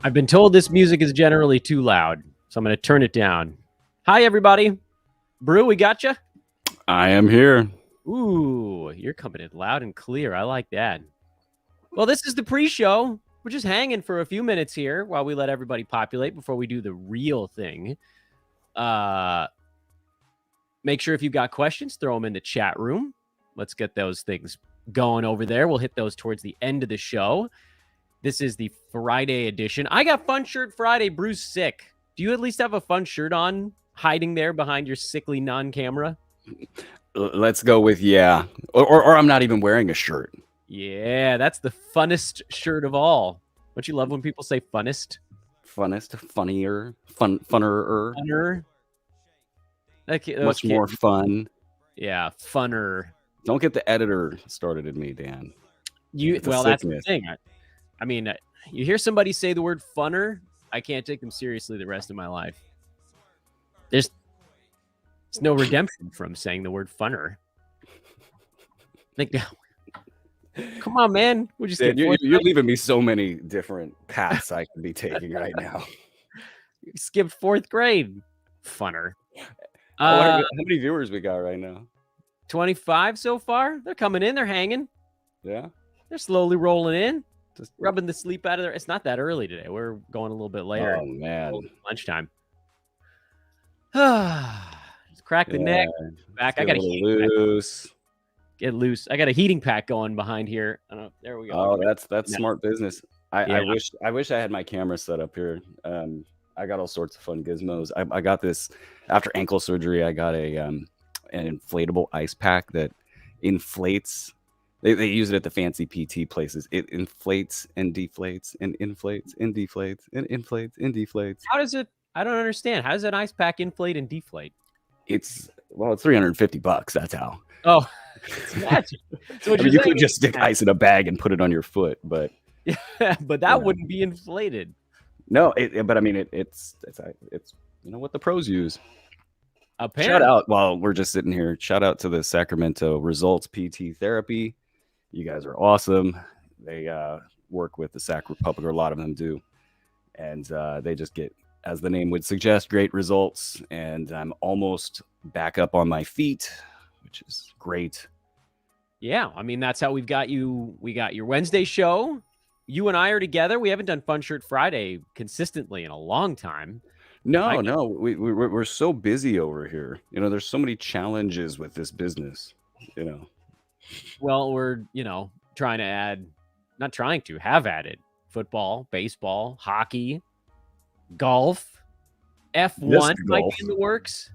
I've been told this music is generally too loud, so I'm going to turn it down. Hi, everybody. Brew, we got you? I am here. Ooh, you're coming in loud and clear. I like that. Well, this is the pre-show. We're just hanging for a few minutes here while we let everybody populate before we do the real thing. Make sure if you've got questions, throw them in the chat room. Let's get those things going over there. We'll hit those towards the end of the show. This is the Friday edition. I got Fun Shirt Friday. Bruce sick. Do you at least have a fun shirt on, hiding there behind your sickly non-camera? Let's go with yeah. Or I'm not even wearing a shirt. Yeah, that's the funnest shirt of all. Don't you love when people say funnest? Funnest, funnier, funner. Funner. Much more fun. Yeah, funner. Don't get the editor started in me, Dan. Well, that's the thing. I mean, you hear somebody say the word funner, I can't take them seriously the rest of my life. There's no redemption from saying the word funner. Like, come on, man. We'll just you're leaving me so many different paths I can be taking right now. You skipped 4th grade. Funner. How many viewers we got right now? 25 so far. They're coming in. They're hanging. Yeah. They're slowly rolling in. Just rubbing the sleep out of there. It's not that early today. We're going a little bit later. Oh, man. Lunchtime. Just crack the neck. Back. I got a heating loose. Get loose. I got a heating pack going behind here. There we go. Oh, that's smart business. I wish I had my camera set up here. I got all sorts of fun gizmos. I got this after ankle surgery. I got an inflatable ice pack that inflates. They use it at the fancy PT places. It inflates and deflates and inflates and deflates and inflates and deflates. How does it? I don't understand. How does an ice pack inflate and deflate? It's $350. That's how. Oh, it's magic. So you could just stick ice in a bag and put it on your foot, but yeah, but that wouldn't be inflated. No, but I mean it's what the pros use. Apparently. Shout out while we're just sitting here. Shout out to the Sacramento Results PT Therapy. You guys are awesome. They work with the Sac Republic, or a lot of them do, and they just get, as the name would suggest, great results. And I'm almost back up on my feet, which is great. Yeah, I mean that's how we've got you. We got your Wednesday show. You and I are together. We haven't done Fun Shirt Friday consistently in a long time. No, we're so busy over here. There's so many challenges with this business. Well, we're trying to have added football, baseball, hockey, golf, F1 might be in the works.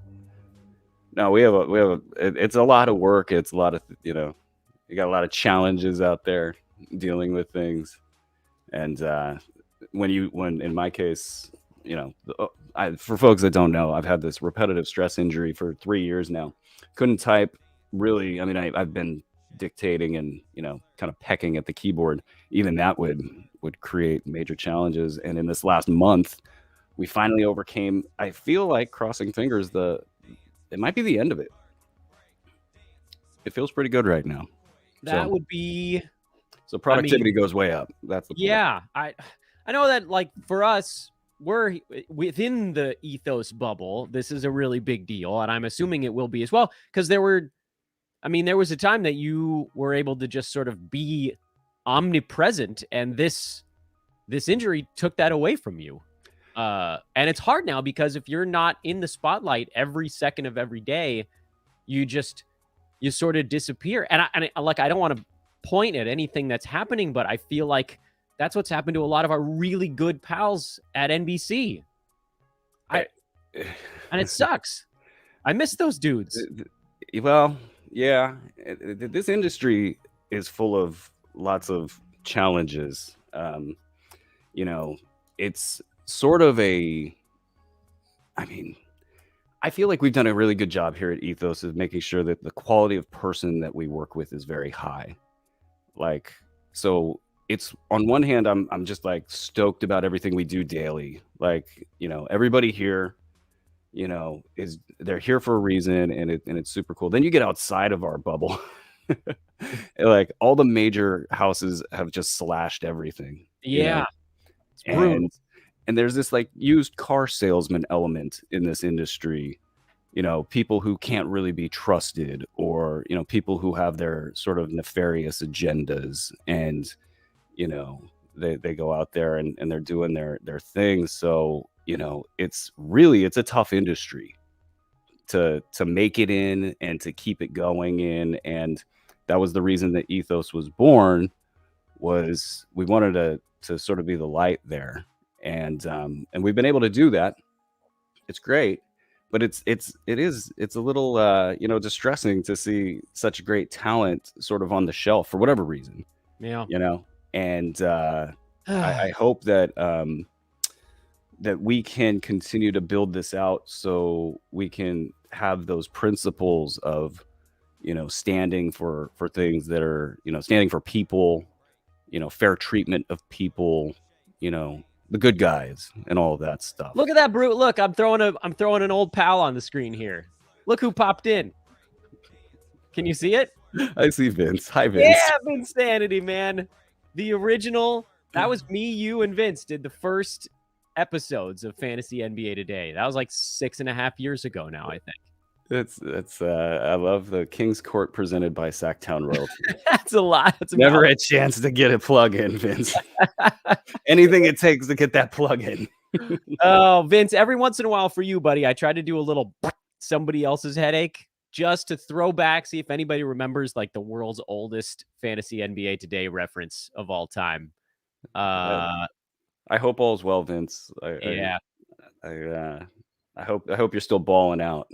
No, we have it's a lot of work. It's a lot of you got a lot of challenges out there dealing with things. And when in my case, for folks that don't know, I've had this repetitive stress injury for 3 years now. Couldn't type really. I mean, I've been dictating and kind of pecking at the keyboard. Even that would create major challenges. And in this last month, we finally overcame. I feel like, crossing fingers, it might be the end of it. It feels pretty good right now. That would be. So productivity goes way up. That's the point. Yeah, I know that, like, for us, we're within the ethos bubble. This is a really big deal, and I'm assuming it will be as well, because there was a time that you were able to just sort of be omnipresent, and this injury took that away from you. And it's hard now, because if you're not in the spotlight every second of every day, you sort of disappear. And I don't want to point at anything that's happening, but I feel like that's what's happened to a lot of our really good pals at NBC. And it sucks. I miss those dudes. Well, yeah, this industry is full of lots of challenges. It's sort of I feel like we've done a really good job here at Ethos of making sure that the quality of person that we work with is very high. Like, so it's, on one hand, I'm just like stoked about everything we do daily. Like, everybody here, they're here for a reason, and it's super cool. Then you get outside of our bubble. Like, all the major houses have just slashed everything. Yeah. It's brutal. and there's this like used car salesman element in this industry. People who can't really be trusted, or people who have their sort of nefarious agendas, and they go out there and they're doing their things. So it's a tough industry to make it in and to keep it going in. And that was the reason that Ethos was born, was we wanted to sort of be the light there. And we've been able to do that. It's great, but it is a little distressing to see such great talent sort of on the shelf for whatever reason. Yeah. And I hope that that we can continue to build this out, so we can have those principles of standing for things that are standing for people, fair treatment of people, the good guys and all of that stuff. Look at that, Brute. Look, I'm throwing an old pal on the screen here. Look who popped in. Can you see it? I see Vince. Hi, Vince. Yeah, Vinsanity, man. The original. That was me, you, and Vince did the first episodes of Fantasy NBA Today. That was like 6.5 years ago now, I think. That's I love the King's Court presented by Sacktown Royalty. That's a lot. That's never a chance to get a plug in, Vince. Anything it takes to get that plug in. Oh, Vince, every once in a while for you, buddy, I try to do a little somebody else's headache just to throw back, see if anybody remembers like the world's oldest Fantasy NBA Today reference of all time. I hope all's well, Vince. Yeah. I hope you're still balling out.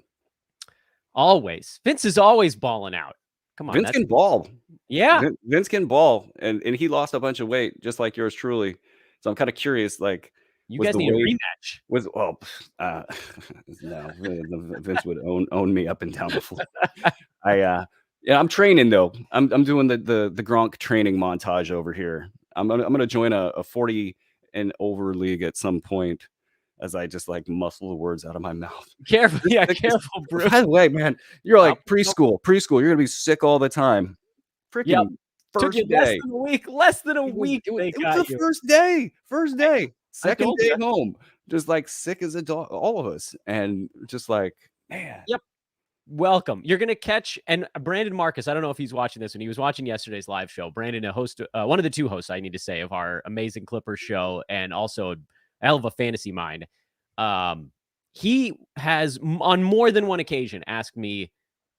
Always. Vince is always balling out. Come on. Vince can ball. Yeah. Vince can ball. And he lost a bunch of weight, just like yours truly. So I'm kind of curious, like, you guys need a rematch. No, Vince would own me up and down the floor. I'm training though. I'm doing the Gronk training montage over here. I'm gonna join a 40 and over league at some point, as I just like muscle the words out of my mouth. Careful, yeah, careful, bro. By the way, man, you're like preschool. You're gonna be sick all the time. Freaking first day. Less than a week. It was the first day. Second day home, just like sick as a dog, all of us, and just like, man. Yep. Welcome. You're gonna catch, and Brandon Marcus. I don't know if he's watching this when he was watching yesterday's live show. Brandon, a host, one of the two hosts, I need to say, of our amazing Clippers show, and also a hell of a fantasy mind. He has on more than one occasion asked me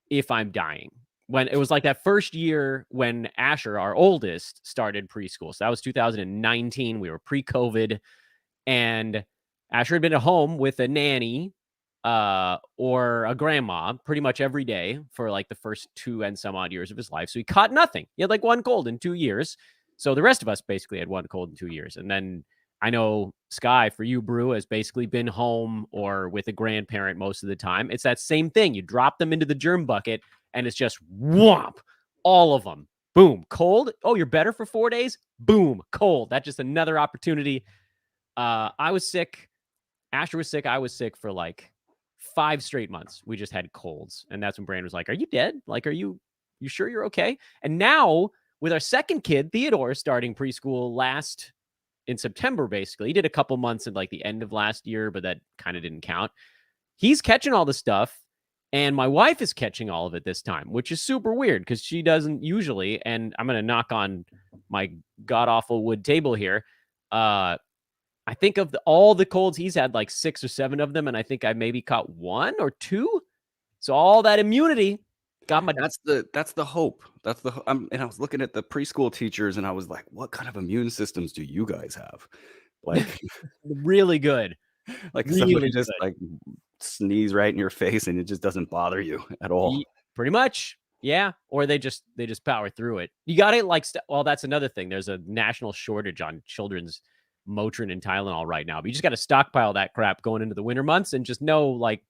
if I'm dying. When it was like that first year when Asher, our oldest, started preschool. So that was 2019. We were pre-COVID. And Asher had been at home with a nanny or a grandma pretty much every day for like the first 2 and some odd years of his life. So he caught nothing. He had like one cold in 2 years. So the rest of us basically had one cold in 2 years. And then I know Sky, for you, Brew, has basically been home or with a grandparent most of the time. It's that same thing. You drop them into the germ bucket and it's just whomp, all of them. Boom, cold. Oh, you're better for 4 days? Boom, cold. That's just another opportunity. I was sick. Asher was sick. I was sick for like 5 straight months. We just had colds. And that's when Brandon was like, are you dead? Like, you sure you're okay? And now with our second kid, Theodore, starting preschool in September, basically. He did a couple months at like the end of last year, but that kind of didn't count. He's catching all the stuff. And my wife is catching all of it this time, which is super weird because she doesn't usually. And I'm going to knock on my god-awful wood table here. I think of all the colds, he's had like 6 or 7 of them, and I think I maybe caught 1 or 2. So all that immunity got my. That's the hope. And I was looking at the preschool teachers, and I was like, what kind of immune systems do you guys have? Like, really good. Like really somebody just good. Like sneeze right in your face, and it just doesn't bother you at all. Pretty much. Yeah, or they just power through it. You got it like well, that's another thing. There's a national shortage on children's Motrin and Tylenol right now. But you just got to stockpile that crap going into the winter months and just know like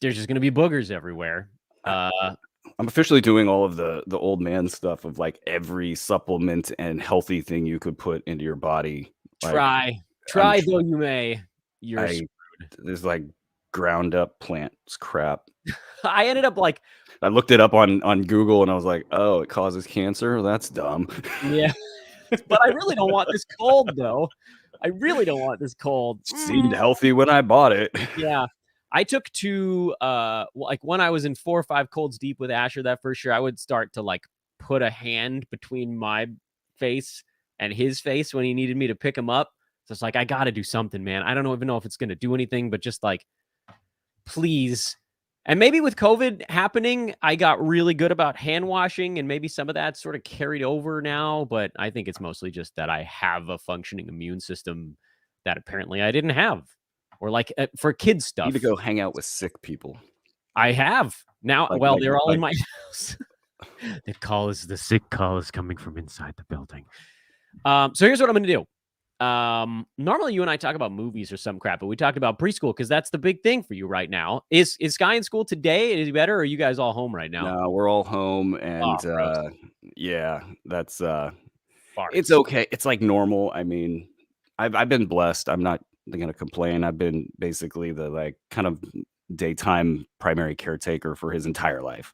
there's just going to be boogers everywhere. I'm officially doing all of the old man stuff of like every supplement and healthy thing you could put into your body. Try though you may. You're screwed. There's like ground up plants crap. I ended up like I looked it up on Google and I was like, oh, it causes cancer. That's dumb. Yeah. But I really don't want this cold though. I really don't want this cold. Seemed healthy when I bought it. Yeah. I took to like when I was in 4 or 5 colds deep with Asher that first year, I would start to like put a hand between my face and his face when he needed me to pick him up. So it's like, I got to do something, man. I don't even know if it's going to do anything, but just like, please. And maybe with COVID happening, I got really good about hand washing, and maybe some of that sort of carried over now. But I think it's mostly just that I have a functioning immune system that apparently I didn't have. Or like for kids You need stuff, to go hang out with sick people. I have now. Like- well, like- they're all in like- my house. The sick call is coming from inside the building. So here's what I'm going to do. Normally you and I talk about movies or some crap, but we talked about preschool because that's the big thing for you right now. Is Sky in school today? Is he better, or are you guys all home right now? No, we're all home, and gross. yeah, that's Farts. it's okay. It's like normal. I mean, I've been blessed. I'm not gonna complain. I've been basically the like kind of daytime primary caretaker for his entire life.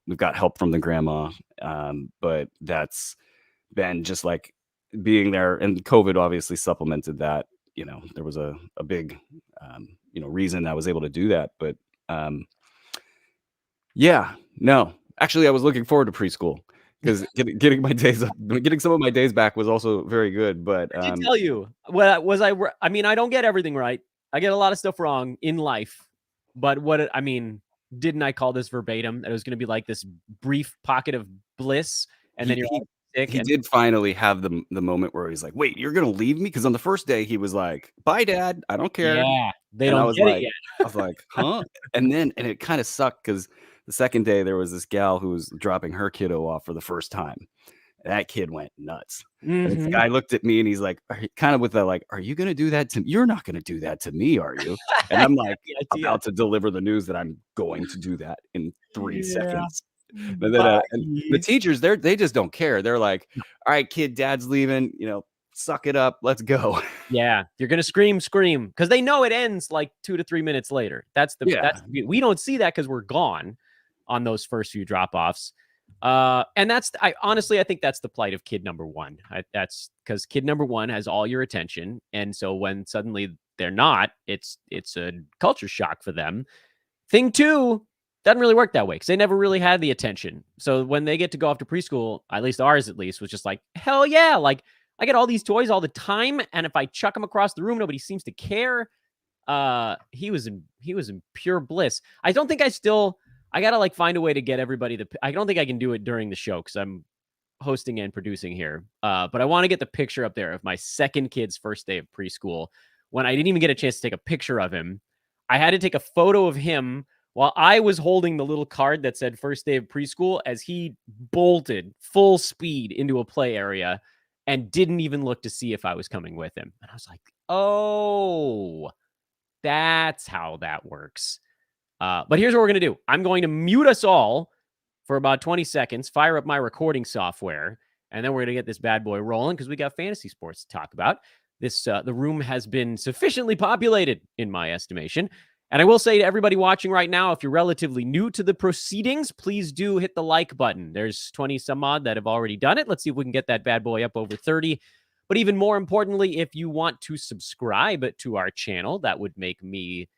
We've got help from the grandma, but that's been just like being there, and COVID obviously supplemented that. You know, there was a big reason I was able to do that, but yeah, no, actually, I was looking forward to preschool because getting my days up, getting some of my days back was also very good. But I did tell you, well, was I mean, I don't get everything right. I get a lot of stuff wrong in life, but didn't I call this verbatim? That it was going to be like this brief pocket of bliss, and then you're all sick. he did finally have the moment where he's like, "Wait, you're gonna leave me?" Because on the first day he was like, "Bye, Dad. I don't care." Yeah, they And I don't was get like, it yet. I was like, "Huh?" And it kind of sucked because the second day there was this gal who was dropping her kiddo off for the first time. And that kid went nuts. And this Mhm. guy looked at me and he's like, kind of with the like, "Are you gonna do that to me? You're not gonna do that to me, are you?" And I'm like, The idea. about to deliver the news that I'm going to do that in 3 Yeah. seconds. And then and the teachers, they just don't care. They're like, "All right, kid, dad's leaving. Suck it up. Let's go." Yeah, you're gonna scream because they know it ends like 2 to 3 minutes later. That's Yeah. we don't see that because we're gone on those first few drop offs. And I honestly, I think that's the plight of kid number one. That's because kid number one has all your attention, and so when suddenly they're not, it's a culture shock for them. Thing two doesn't really work that way because they never really had the attention. So when they get to go off to preschool, at least ours was just like, hell yeah, like I get all these toys all the time, and if I chuck them across the room, nobody seems to care. He was in pure bliss. I don't think I gotta like find a way to get everybody I don't think I can do it during the show because I'm hosting and producing here. But I want to get the picture up there of my second kid's first day of preschool when I didn't even get a chance to take a picture of him. I had to take a photo of him while I was holding the little card that said first day of preschool as he bolted full speed into a play area and didn't even look to see if I was coming with him. And I was like, oh, that's how that works. But here's what we're going to do. I'm going to mute us all for about 20 seconds, fire up my recording software, and then we're going to get this bad boy rolling because we got fantasy sports to talk about. The room has been sufficiently populated, in my estimation. And I will say to everybody watching right now, if you're relatively new to the proceedings, please do hit the like button. There's 20 some odd that have already done it. Let's see if we can get that bad boy up over 30. But even more importantly, if you want to subscribe to our channel, that would make me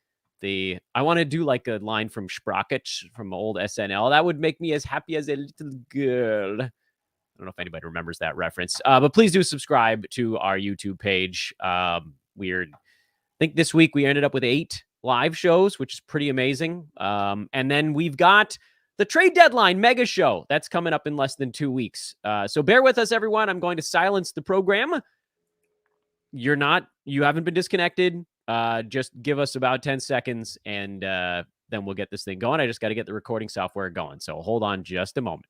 I want to do like a line from Sprocket from old SNL. That would make me as happy as a little girl. I don't know if anybody remembers that reference, but please do subscribe to our YouTube page. I think this week we ended up with 8 live shows, which is pretty amazing. And then we've got the trade deadline mega show that's coming up in less than 2 weeks. So bear with us, everyone. I'm going to silence the program. You haven't been disconnected. Just give us about 10 seconds and then we'll get this thing going. I just got to get the recording software going. So hold on just a moment.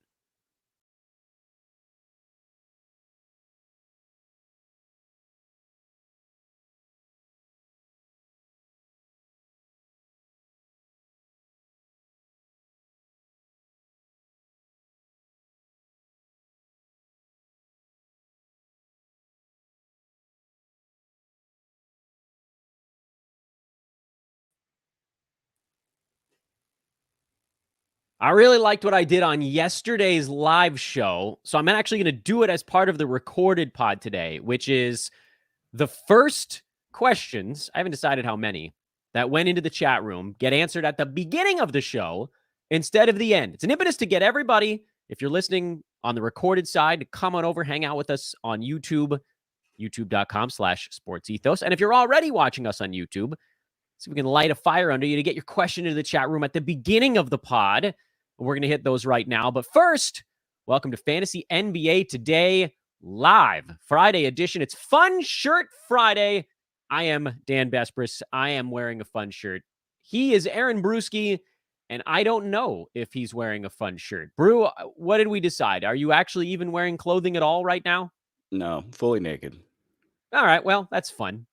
I really liked what I did on yesterday's live show. So I'm actually going to do it as part of the recorded pod today, which is The first questions, I haven't decided how many, that went into the chat room get answered at the beginning of the show instead of the end. It's an impetus to get everybody, if you're listening on the recorded side, to come on over, hang out with us on YouTube, youtube.com/sportsethos. And if you're already watching us on YouTube, see if we can light a fire under you to get your question into the chat room at the beginning of the pod. We're going to hit those right now. But first, welcome to Fantasy NBA Today Live, Friday edition. It's Fun Shirt Friday. I am Dan Besbris. I am wearing a fun shirt. He is Aaron Bruski, and I don't know if he's wearing a fun shirt. Brew, what did we decide? Are you actually even wearing clothing at all right now? No, fully naked. All right, well, that's fun.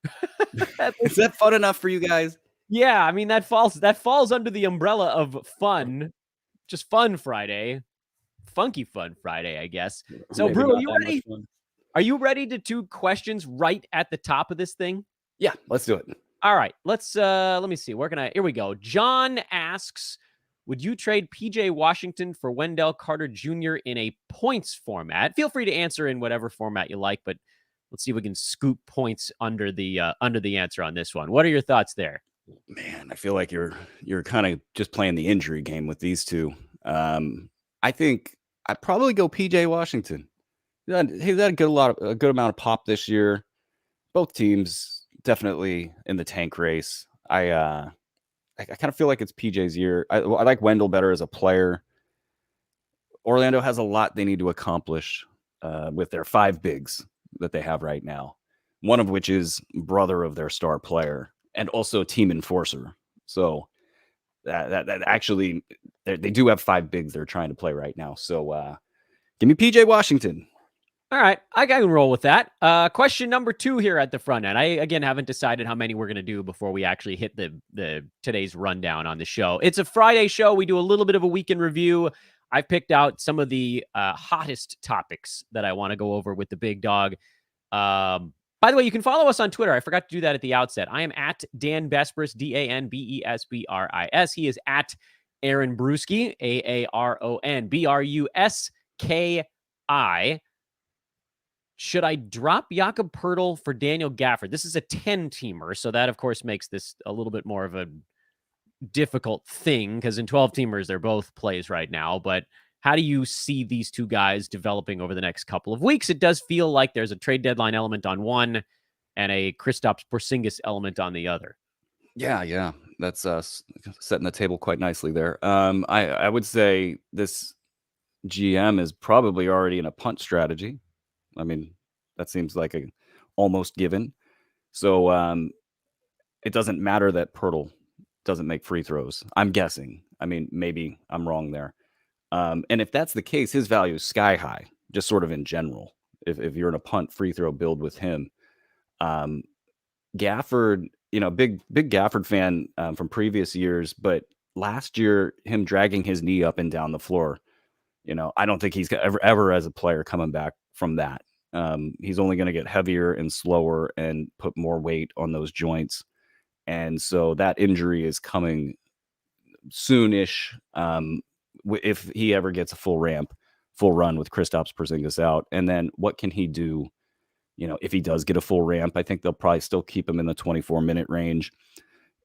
Is that fun enough for you guys? Yeah, I mean, that falls under the umbrella of fun. Just Fun Friday. Funky Fun Friday, I guess. So, Maybe Brew, not that much fun. are you ready to do questions right at the top of this thing? Yeah, let's do it. All right, let me see. Here we go. John asks, would you trade PJ Washington for Wendell Carter Jr. in a points format? Feel free to answer in whatever format you like, but let's see if we can scoop points under the answer on this one. What are your thoughts there? Man, I feel like you're kind of just playing the injury game with these two. I think I'd probably go PJ Washington. He's had a good amount of pop this year. Both teams definitely in the tank race. I kind of feel like it's PJ's year. I like Wendell better as a player. Orlando has a lot they need to accomplish with their 5 bigs that they have right now. One of which is brother of their star player and also team enforcer. So that actually they do have 5 bigs they're trying to play right now. So give me PJ Washington. All right, I can roll with that. Question number 2 here at the front end. I, again, haven't decided how many we're going to do before we actually hit the today's rundown on the show. It's a Friday show. We do a little bit of a weekend review. I've picked out some of the hottest topics that I want to go over with the big dog. By the way, you can follow us on Twitter. I forgot to do that at the outset. I am at Dan Besbris, DanBesbris. He is at Aaron Bruski, AARON, BRUSKI. Should I drop Jakob Poeltl for Daniel Gafford? This is a 10-teamer, so that, of course, makes this a little bit more of a difficult thing because in 12-teamers, they're both plays right now. But how do you see these two guys developing over the next couple of weeks? It does feel like there's a trade deadline element on one and a Kristaps Porzingis element on the other. Yeah. That's setting the table quite nicely there. I would say this GM is probably already in a punt strategy. I mean, that seems like a almost given. So it doesn't matter that Poeltl doesn't make free throws. I'm guessing. I mean, maybe I'm wrong there. And if that's the case, his value is sky high, just sort of in general. If you're in a punt free throw build with him, Gafford, big Gafford fan from previous years, but last year him dragging his knee up and down the floor. I don't think he's ever as a player coming back from that. He's only going to get heavier and slower and put more weight on those joints. And so that injury is coming soonish. If he ever gets a full run with Kristaps Porzingis out. And then what can he do? If he does get a full ramp, I think they'll probably still keep him in the 24-minute range.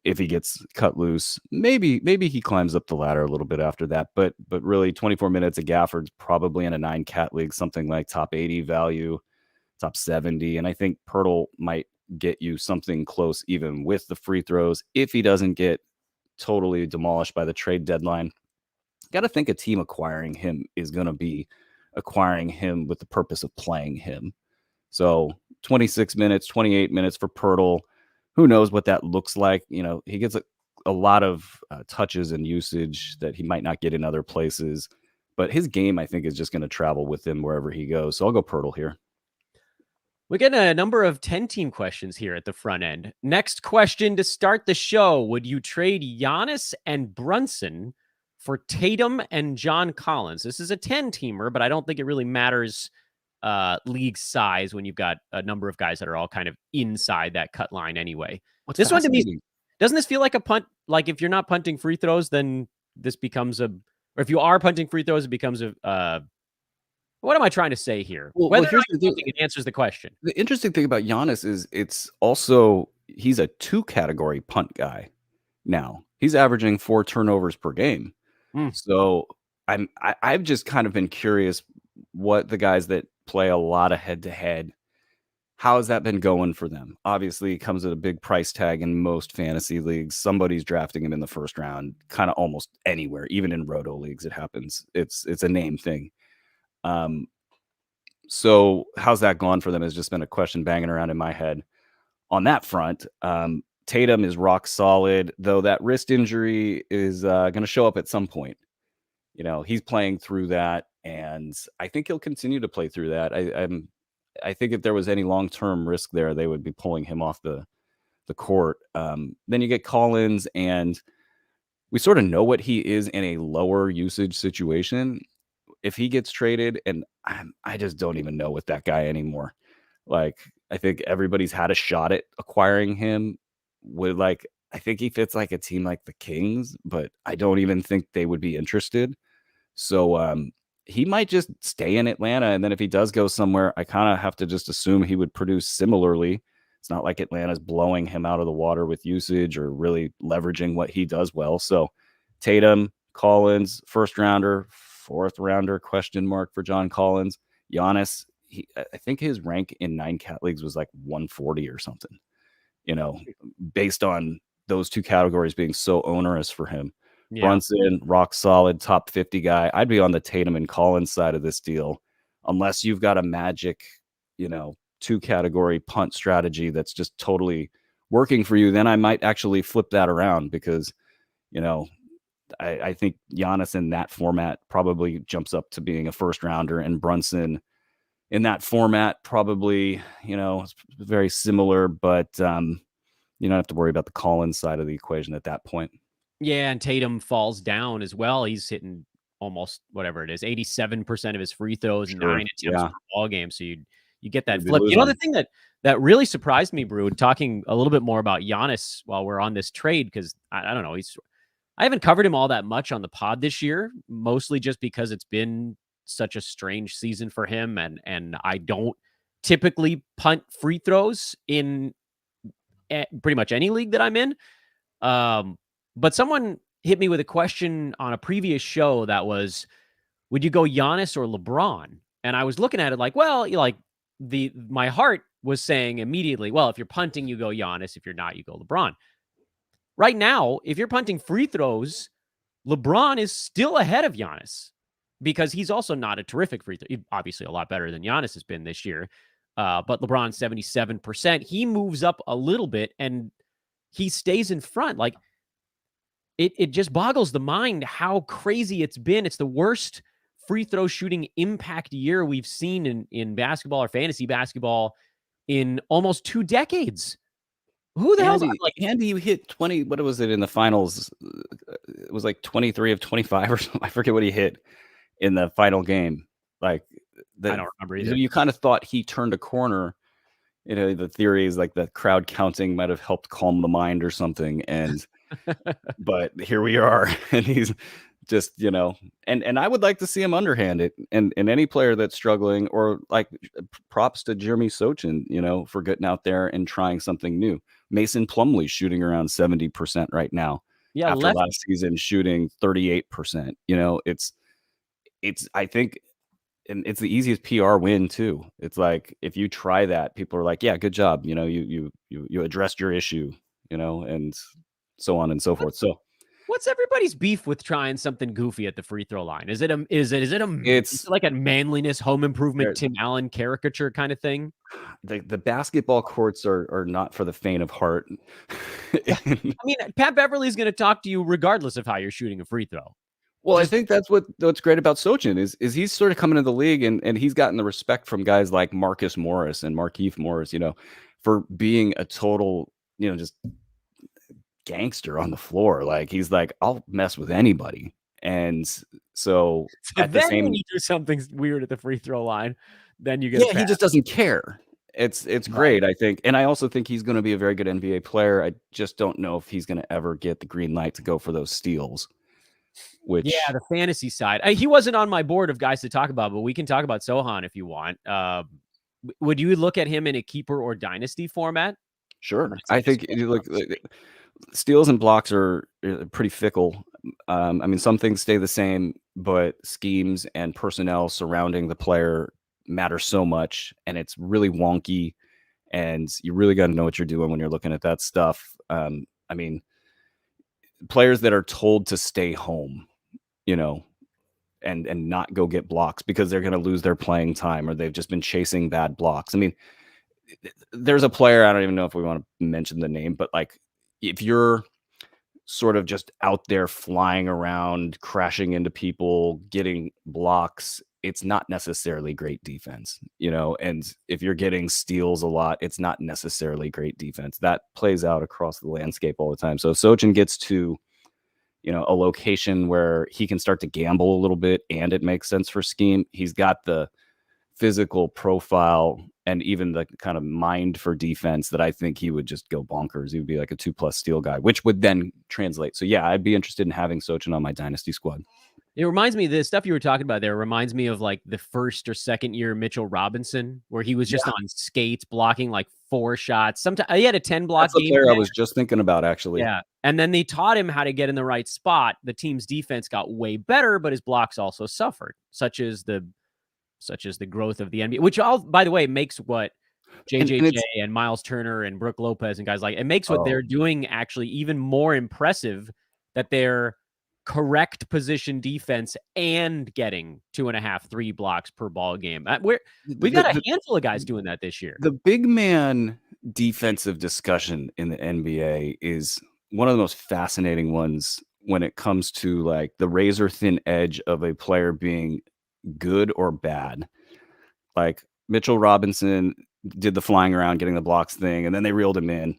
If he gets cut loose, maybe he climbs up the ladder a little bit after that. But really, 24 minutes of Gafford's probably in a 9-cat league, something like top 80 value, top 70. And I think Poeltl might get you something close even with the free throws if he doesn't get totally demolished by the trade deadline. Got to think a team acquiring him is going to be acquiring him with the purpose of playing him. So 26 minutes, 28 minutes for Poeltl. Who knows what that looks like? He gets a lot of touches and usage that he might not get in other places. But his game, I think, is just going to travel with him wherever he goes. So I'll go Poeltl here. We get a number of 10-team questions here at the front end. Next question to start the show. Would you trade Giannis and Brunson for Tatum and John Collins? This is a 10-teamer, but I don't think it really matters league size when you've got a number of guys that are all kind of inside that cut line anyway. This one to me, doesn't this feel like a punt? Like if you're not punting free throws, then this becomes or if you are punting free throws, it becomes a What am I trying to say here? Well, Whether or here's not the you're thing. punting, it answers the question. The interesting thing about Giannis is it's also he's a 2 category punt guy now. He's averaging 4 turnovers per game. Mm. So, I've just kind of been curious what the guys that play a lot of head to head, how has that been going for them? Obviously, it comes at a big price tag in most fantasy leagues. Somebody's drafting him in the first round, kind of almost anywhere, even in roto leagues, it happens. It's a name thing. Um, so how's that gone for them has just been a question banging around in my head. On that front, Tatum is rock solid, though that wrist injury is going to show up at some point. You know, he's playing through that, and I think he'll continue to play through that. I think if there was any long term risk there, they would be pulling him off the court. Then you get Collins, and we sort of know what he is in a lower usage situation. If he gets traded, and I just don't even know with that guy anymore. Like, I think everybody's had a shot at acquiring him. With like, I think he fits like a team like the Kings, but I don't even think they would be interested. So he might just stay in Atlanta, and then if he does go somewhere, I kind of have to just assume he would produce similarly. It's not like Atlanta's blowing him out of the water with usage or really leveraging what he does well. So Tatum, Collins, first rounder, fourth rounder, question mark for John Collins. Giannis, I think his rank in 9 cat leagues was like 140 or something, you know, based on those 2 categories being so onerous for him. Yeah. Brunson, rock solid, top 50 guy. I'd be on the Tatum and Collins side of this deal, unless you've got a magic, 2 category punt strategy that's just totally working for you. Then I might actually flip that around because, I think Giannis in that format probably jumps up to being a first rounder, and Brunson in that format probably, it's very similar, but you don't have to worry about the Collins side of the equation at that point. Yeah, and Tatum falls down as well. He's hitting almost whatever it is, 87% of his free throws, Sure. 9 attempts per ball game. So you get that You'd flip. lose You know, on the thing that really surprised me, Brood, talking a little bit more about Giannis while we're on this trade, because I don't know, I haven't covered him all that much on the pod this year, mostly just because it's been such a strange season for him, and I don't typically punt free throws in pretty much any league that I'm in. But someone hit me with a question on a previous show that was, would you go Giannis or LeBron? And I was looking at it like, well, my heart was saying immediately, well, if you're punting, you go Giannis. If you're not, you go LeBron. Right now, if you're punting free throws, LeBron is still ahead of Giannis because he's also not a terrific free throw. Obviously, a lot better than Giannis has been this year. But LeBron 77%. He moves up a little bit and he stays in front. Like, it just boggles the mind how crazy it's been. It's the worst free throw shooting impact year we've seen in basketball or fantasy basketball in almost 2 decades. Who the hell's like Andy? You hit 20. What was it in the finals? It was like 23 of 25 or something. I forget what he hit in the final game. Like I don't remember either. You kind of thought he turned a corner. The theory is like the crowd counting might have helped calm the mind or something. And but here we are, and he's just and I would like to see him underhanded, and any player that's struggling, or like props to Jeremy Sochin, for getting out there and trying something new. Mason Plumlee shooting around 70% right now. Yeah, after last season shooting 38%. It's I think, and it's the easiest PR win too. It's like if you try that, people are like, yeah, good job. You addressed your issue, and so on and so forth. So what's everybody's beef with trying something goofy at the free throw line? Is it like a manliness, home improvement, Tim Allen caricature kind of thing? The basketball courts are not for the faint of heart. I mean, Pat Beverly is going to talk to you regardless of how you're shooting a free throw. Well, I think that's what's great about Sochin is he's sort of coming into the league, and he's gotten the respect from guys like Marcus Morris and Markieff Morris, for being a total, just gangster on the floor. Like, he's like, I'll mess with anybody. And so at the same, when you do something weird at the free throw line, then you get he just doesn't care. It's great, I think. And I also think he's going to be a very good NBA player. I just don't know if he's going to ever get the green light to go for those steals. which Yeah, the fantasy side. He wasn't on my board of guys to talk about, but we can talk about Sohan if you want. Would you look at him in a keeper or dynasty format? sure. Let's I say a think score you look upstream. steals and blocks are pretty fickle. I mean, some things stay the same, but schemes and personnel surrounding the player matter so much, and it's really wonky. And you really got to know what you're doing when you're looking at that stuff. I mean, players that are told to stay home, you know, and not go get blocks because they're going to lose their playing time or they've just been chasing bad blocks. I mean, there's a player, I don't even know if we want to mention the name, but like if you're sort of just out there flying around, crashing into people, getting blocks, it's not necessarily great defense, you know. And if you're getting steals a lot, it's not necessarily great defense. That plays out across the landscape all the time. So if Sochin gets to, you know, a location where he can start to gamble a little bit and it makes sense for scheme, he's got the physical profile and even the kind of mind for defense that I think he would just go bonkers. He would be like a 2+ steal guy, which would then translate. So yeah, I'd be interested in having Sochin on my dynasty squad. It reminds me, the stuff you were talking about there reminds me of like the first or second year Mitchell Robinson, where he was just Yeah, on skates blocking like 4 shots. Sometimes he had a 10 block that's the game. player I was just thinking about, actually. Yeah. And then they taught him how to get in the right spot. The team's defense got way better, but his blocks also suffered, such as the growth of the NBA, which all, by the way, makes what And JJJ it's and Miles Turner and Brooke Lopez and guys like it makes what oh they're doing actually even more impressive, that they're correct position defense and getting 2.5, 3 blocks per ball game. We've got a the, handful of guys doing that this year. the big man defensive discussion in the NBA is one of the most fascinating ones when it comes to like the razor thin edge of a player being good or bad. Like Mitchell Robinson did the flying around, getting the blocks thing, and then they reeled him in.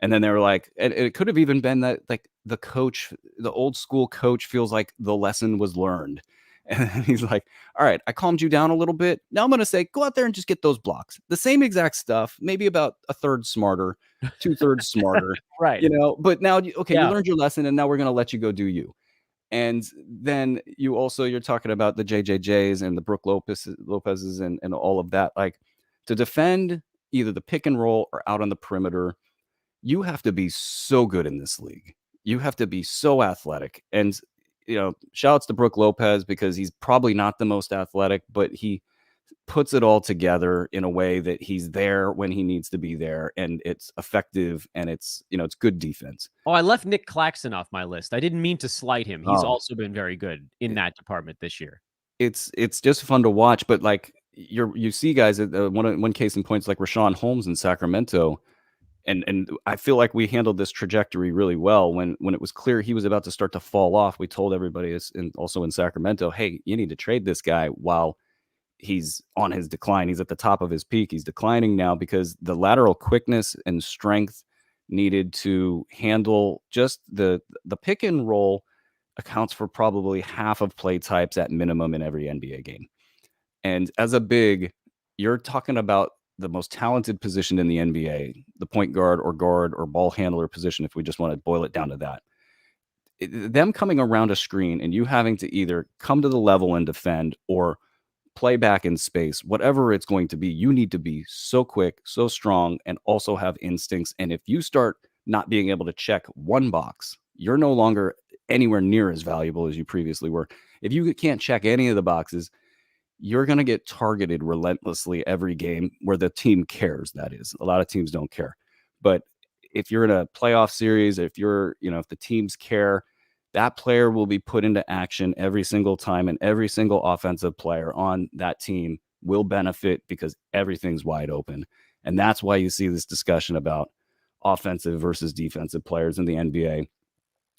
And then they were like, and it could have even been that like the coach, the old school coach feels like the lesson was learned. And he's like, all right, I calmed you down a little bit. Now I'm going to say, go out there and just get those blocks. The same exact stuff, maybe about a third smarter, 2/3 smarter, Right. you know, but now, okay, you Yeah. learned your lesson and now we're going to let you go do you. And then you're talking about the JJJs and the Brooke Lopez's and all of that. Like to defend either the pick and roll or out on the perimeter, you have to be so good in this league. You have to be so athletic. And, you know, shout outs to Brooke Lopez because he's probably not the most athletic, but he puts it all together in a way that he's there when he needs to be there. And it's effective and it's, you know, it's good defense. Oh, I left Nick Claxton off my list. I didn't mean to slight him. He's Oh, also been very good in that department this year. it's just fun to watch, but like you see guys at one case in points like Rashawn Holmes in Sacramento, and I feel like we handled this trajectory really well when it was clear he was about to start to fall off. We told everybody, and also in Sacramento, hey, you need to trade this guy while he's on his decline. He's at the top of his peak. He's declining now because the lateral quickness and strength needed to handle just the pick and roll accounts for probably half of play types at minimum in every NBA game. And as a big, you're talking about the most talented position in the NBA, the point guard or ball handler position, if we just want to boil it down to that. Them coming around a screen and you having to either come to the level and defend or play back in space, whatever it's going to be, you need to be so quick, so strong, and also have instincts. And if you start not being able to check one box, you're no longer anywhere near as valuable as you previously were. If you can't check any of the boxes, you're going to get targeted relentlessly every game where the team cares. That is, a lot of teams don't care. But if you're in a playoff series, if if the teams care, that player will be put into action every single time, and every single offensive player on that team will benefit because everything's wide open. And that's why you see this discussion about offensive versus defensive players in the NBA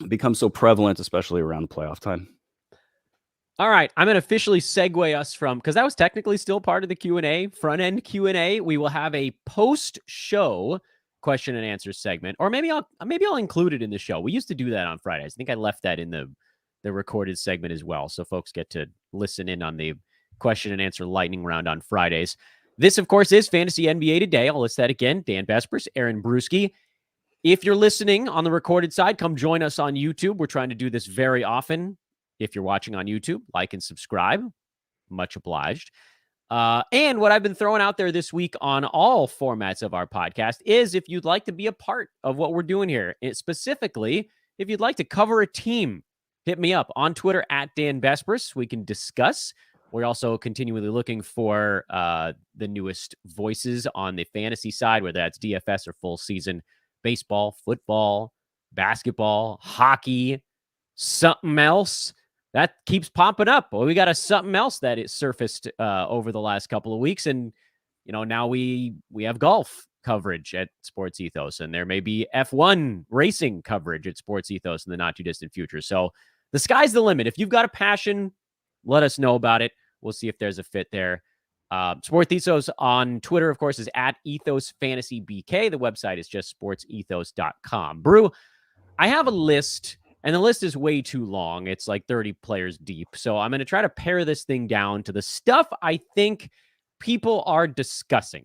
become so prevalent, especially around the playoff time. All right, I'm going to officially segue us from, because that was technically still part of the Q&A, front end Q&A. We will have a post-show question and answer segment, or maybe I'll include it in the show. We used to do that on Fridays. I think I left that in the recorded segment as well, so folks get to listen in on the question and answer lightning round on Fridays. This, of course, is Fantasy NBA Today. I'll list that again. Dan Besbris, Aaron Bruski. If you're listening on the recorded side, come join us on YouTube. We're trying to do this very often. If you're watching on YouTube, like and subscribe. Much obliged. And what I've been throwing out there this week on all formats of our podcast is if you'd like to be a part of what we're doing here, specifically, if you'd like to cover a team, hit me up on Twitter at Dan Besbris. We can discuss. We're also continually looking for the newest voices on the fantasy side, whether that's DFS or full season baseball, football, basketball, hockey, something else. That keeps popping up. Well, we got something else that it surfaced over the last couple of weeks. And, now we have golf coverage at Sports Ethos, and there may be F1 racing coverage at Sports Ethos in the not too distant future. So the sky's the limit. If you've got a passion, let us know about it. We'll see if there's a fit there. Sports Ethos on Twitter, of course, is at Ethos Fantasy BK. The website is just sportsethos.com. Brew, I have a list. And the list is way too long. It's like 30 players deep. So I'm going to try to pare this thing down to the stuff I think people are discussing.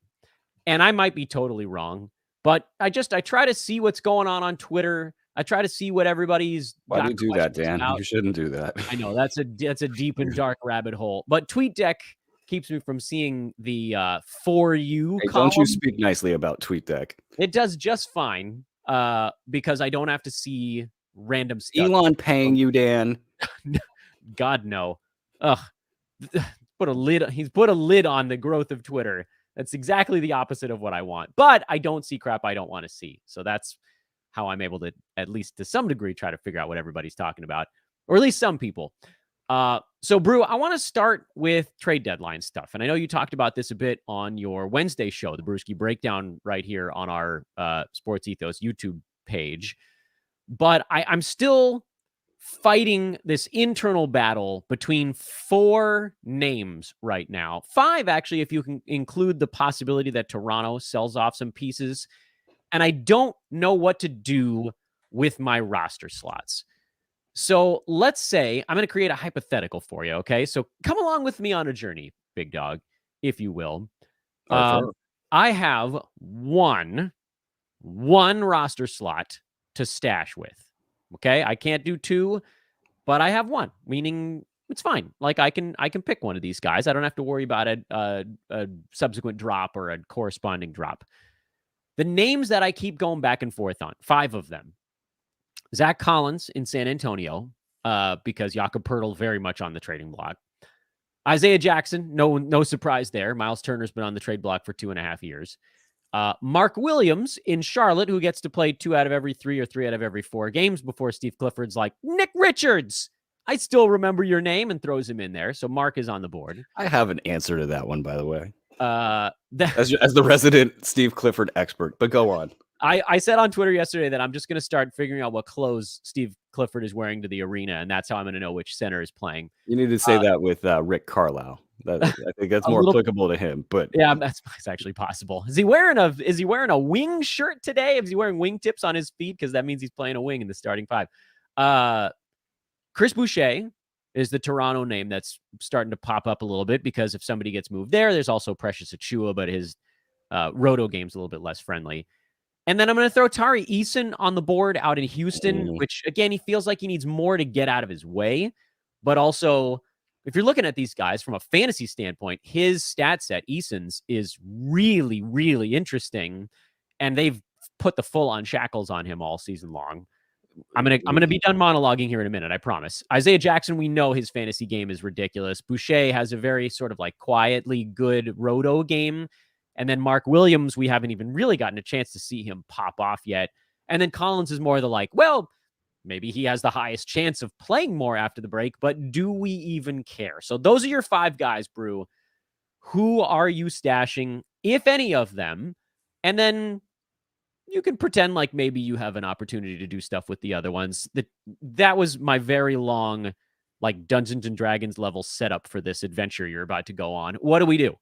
And I might be totally wrong, but I try to see what's going on Twitter. I try to see what everybody's Why do you do that, Dan? about. You shouldn't do that. I know that's a deep and dark rabbit hole. But TweetDeck keeps me from seeing the For You column. Don't you speak nicely about TweetDeck. It does just fine because I don't have to see random stuff. Elon paying you, Dan? God, no. Ugh. He's put a lid on the growth of Twitter. That's exactly the opposite of what I want. But I don't see crap I don't want to see. So that's how I'm able to, at least to some degree, try to figure out what everybody's talking about. Or at least some people. So, Brew, I want to start with trade deadline stuff. And I know you talked about this a bit on your Wednesday show, the Bruski Breakdown, right here on our Sports Ethos YouTube page. But I'm still fighting this internal battle between 4 names right now. 5, actually, if you can include the possibility that Toronto sells off some pieces. And I don't know what to do with my roster slots. So let's say I'm going to create a hypothetical for you, okay? So come along with me on a journey, big dog, if you will. Sure. I have one roster slot to stash with. Okay, I can't do 2, but I have 1, meaning it's fine. Like I can pick one of these guys. I don't have to worry about a subsequent drop or a corresponding drop. The names that I keep going back and forth on, 5 of them. Zach Collins in San Antonio, because Jakob Poeltl very much on the trading block. Isaiah Jackson, no surprise there. Miles Turner's been on the trade block for 2.5 years. Mark Williams in Charlotte, who gets to play 2 out of every 3 or 3 out of every 4 games before Steve Clifford's like, Nick Richards, I still remember your name, and throws him in there. So Mark is on the board. I have an answer to that one, by the way. As the resident Steve Clifford expert, but go on. I said on Twitter yesterday that I'm just going to start figuring out what clothes Steve Clifford is wearing to the arena, and that's how I'm going to know which center is playing. You need to say that with Rick Carlisle. I think that's more applicable to him. But yeah, that's actually possible. Is he wearing a wing shirt today? Is he wearing wingtips on his feet? Because that means he's playing a wing in the starting 5. Chris Boucher is the Toronto name that's starting to pop up a little bit, because if somebody gets moved there's also Precious Achiuwa, but his roto game's a little bit less friendly. And then I'm going to throw Tari Eason on the board out in Houston, which, again, he feels like he needs more to get out of his way. But also, if you're looking at these guys from a fantasy standpoint, his stat set, Eason's, is really, really interesting. And they've put the full on shackles on him all season long. I'm gonna be done monologuing here in a minute, I promise. Isaiah Jackson, we know his fantasy game is ridiculous. Boucher has a very sort of like quietly good roto game. And then Mark Williams, we haven't even really gotten a chance to see him pop off yet. And then Collins is more the like, well, maybe he has the highest chance of playing more after the break, but do we even care? So those are your 5 guys, Brew. Who are you stashing, if any of them? And then you can pretend like maybe you have an opportunity to do stuff with the other ones. That was my very long, like Dungeons and Dragons level setup for this adventure you're about to go on. What do we do?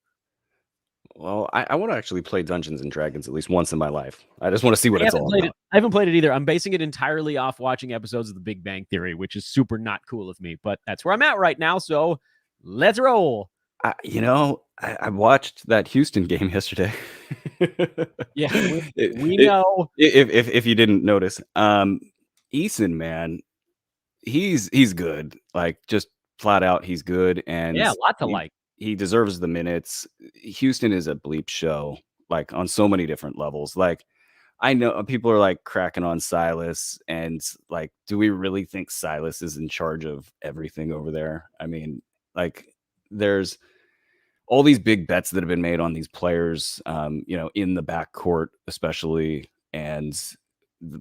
Well, I want to actually play Dungeons and Dragons at least once in my life. I just want to see what it's all about. I haven't played it either. I'm basing it entirely off watching episodes of The Big Bang Theory, which is super not cool of me, but that's where I'm at right now. So let's roll. I watched that Houston game yesterday. Yeah, we know. If you didn't notice, Eason, man, he's good. Like, just flat out, he's good, and Yeah, a lot to he like. he deserves the minutes. Houston is a bleep show, like, on so many different levels. Like, I know people are, like, cracking on Silas, and, like, do we really think Silas is in charge of everything over there? I mean, like, there's all these big bets that have been made on these players, in the backcourt, especially, and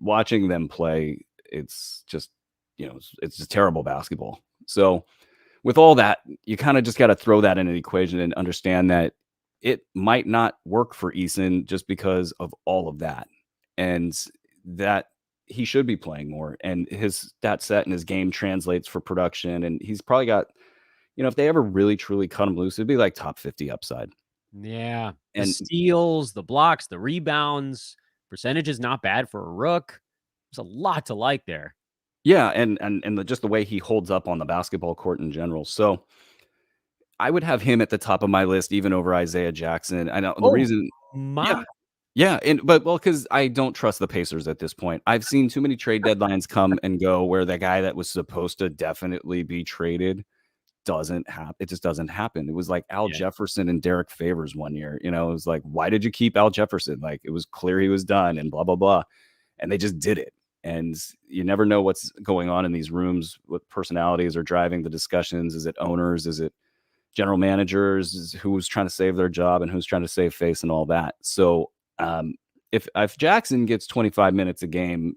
watching them play, it's just, it's just terrible basketball. So, with all that, you kind of just got to throw that into the equation and understand that it might not work for Eason just because of all of that, and that he should be playing more. And his stat set and his game translates for production, and he's probably got, if they ever really truly cut him loose, it'd be like top 50 upside. Yeah. The And steals, the blocks, the rebounds, percentage is not bad for a rook. There's a lot to like there. yeah, just the way he holds up on the basketball court in general. So I would have him at the top of my list, even over Isaiah Jackson. I know the Oh reason, my. yeah, yeah, because I don't trust the Pacers at this point. I've seen too many trade deadlines come and go where the guy that was supposed to definitely be traded doesn't happen. It just doesn't happen. It was like Al Yeah. Jefferson and Derek Favors one year. It was like, why did you keep Al Jefferson? Like, it was clear he was done and blah blah blah, and they just did it. And you never know what's going on in these rooms, what personalities are driving the discussions. Is it owners? Is it general managers? Who's trying to save their job and who's trying to save face and all that? So if Jackson gets 25 minutes a game,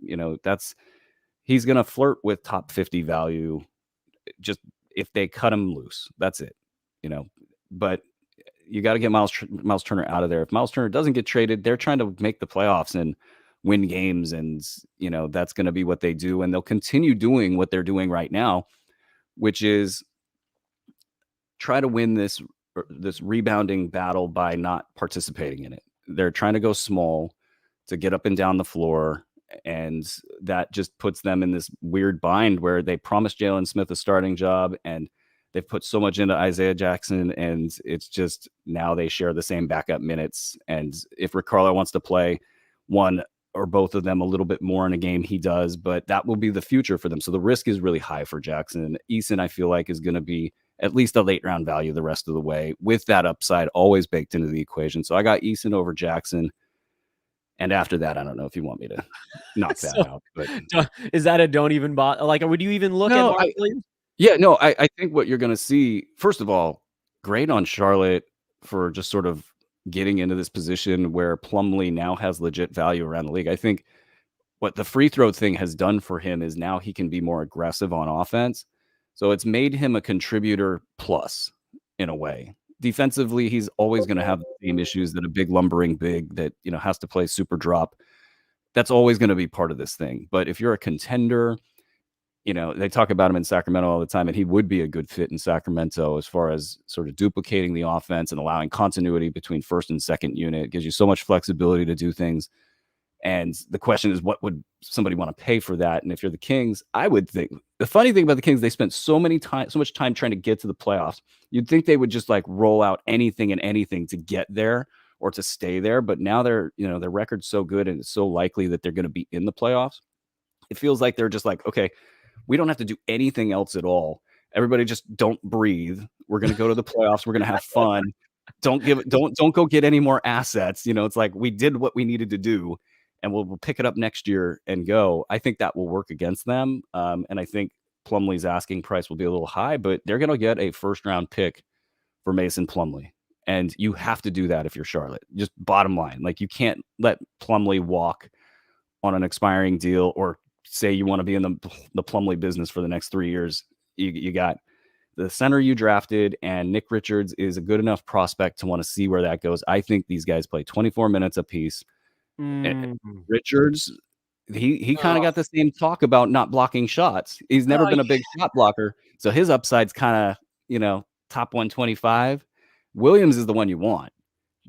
he's going to flirt with top 50 value. Just if they cut him loose, that's it. But you got to get Miles Turner out of there. If Miles Turner doesn't get traded, they're trying to make the playoffs and win games, and that's going to be what they do, and they'll continue doing what they're doing right now, which is try to win this rebounding battle by not participating in it. They're trying to go small to get up and down the floor, and that just puts them in this weird bind where they promised Jalen Smith a starting job, and they've put so much into Isaiah Jackson, and it's just now they share the same backup minutes. And if Rick Carlisle wants to play one or both of them a little bit more in a game, he does, but that will be the future for them. So the risk is really high for Jackson. Eason, I feel like, is going to be at least a late round value the rest of the way, with that upside always baked into the equation. So I got Eason over Jackson. And after that, I don't know if you want me to knock that So, out. But is that a don't even bother? Like, would you even look at no, Mark Williams? I think what you're going to see, first of all, great on Charlotte for just sort of getting into this position where Plumlee now has legit value around the league. I think what the free throw thing has done for him is now he can be more aggressive on offense. So it's made him a contributor plus in a way. Defensively, he's always going to have the same issues that a big lumbering big that, has to play super drop. That's always going to be part of this thing. But if you're a contender, they talk about him in Sacramento all the time, and he would be a good fit in Sacramento as far as sort of duplicating the offense and allowing continuity between first and second unit. It gives you so much flexibility to do things. And the question is, what would somebody want to pay for that? And if you're the Kings, I would think the funny thing about the Kings, they spent so much time trying to get to the playoffs. You'd think they would just like roll out anything and anything to get there or to stay there. But now their record's so good and it's so likely that they're going to be in the playoffs. It feels like they're just like, okay, we don't have to do anything else at all. Everybody just don't breathe. We're going to go to the playoffs. We're going to have fun. Don't go get any more assets. It's like we did what we needed to do, and we'll pick it up next year and go. I think that will work against them. And I think Plumlee's asking price will be a little high, but they're going to get a first round pick for Mason Plumlee. And you have to do that if you're Charlotte. Just bottom line. Like, you can't let Plumlee walk on an expiring deal, or say you want to be in the Plumlee business for the next 3 years. You got the center you drafted, and Nick Richards is a good enough prospect to want to see where that goes. I think these guys play 24 minutes apiece. Richards, he kind of got the same talk about not blocking shots. He's never been a big shot blocker, so his upside's kind of top 125. Williams is the one you want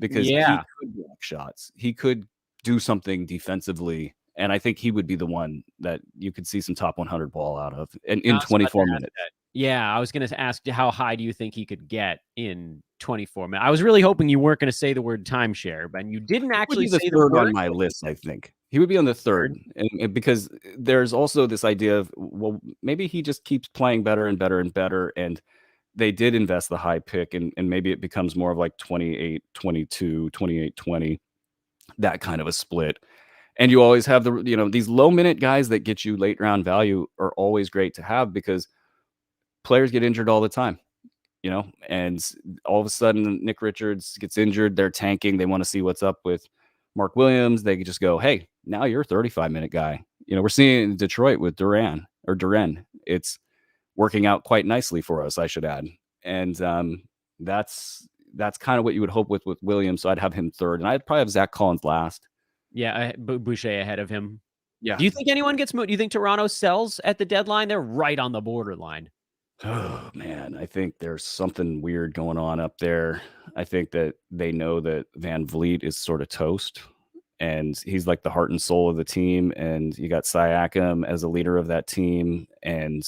because he could block shots. He could do something defensively, and I think he would be the one that you could see some top 100 ball out of in 24 minutes. Yeah, I was going to ask, how high do you think he could get in 24 minutes? I was really hoping you weren't going to say the word timeshare, but you didn't actually say the word on my list. I think He would be on the third, and because there's also this idea of, well, maybe he just keeps playing better and better and better, and they did invest the high pick, and maybe it becomes more of like 28-22, 28-20, that kind of a split. And you always have these low minute guys that get you late round value are always great to have because players get injured all the time, and all of a sudden Nick Richards gets injured. They're tanking. They want to see what's up with Mark Williams. They could just go, hey, now you're a 35-minute guy. We're seeing it in Detroit with Duran. It's working out quite nicely for us, I should add. And that's kind of what you would hope with Williams. So I'd have him third, and I'd probably have Zach Collins last. Yeah, Boucher ahead of him. Yeah. Do you think anyone gets moved? Do you think Toronto sells at the deadline? They're right on the borderline. Oh, man, I think there's something weird going on up there. I think that they know that Van Vliet is sort of toast, and he's like the heart and soul of the team. And you got Siakam as a leader of that team, and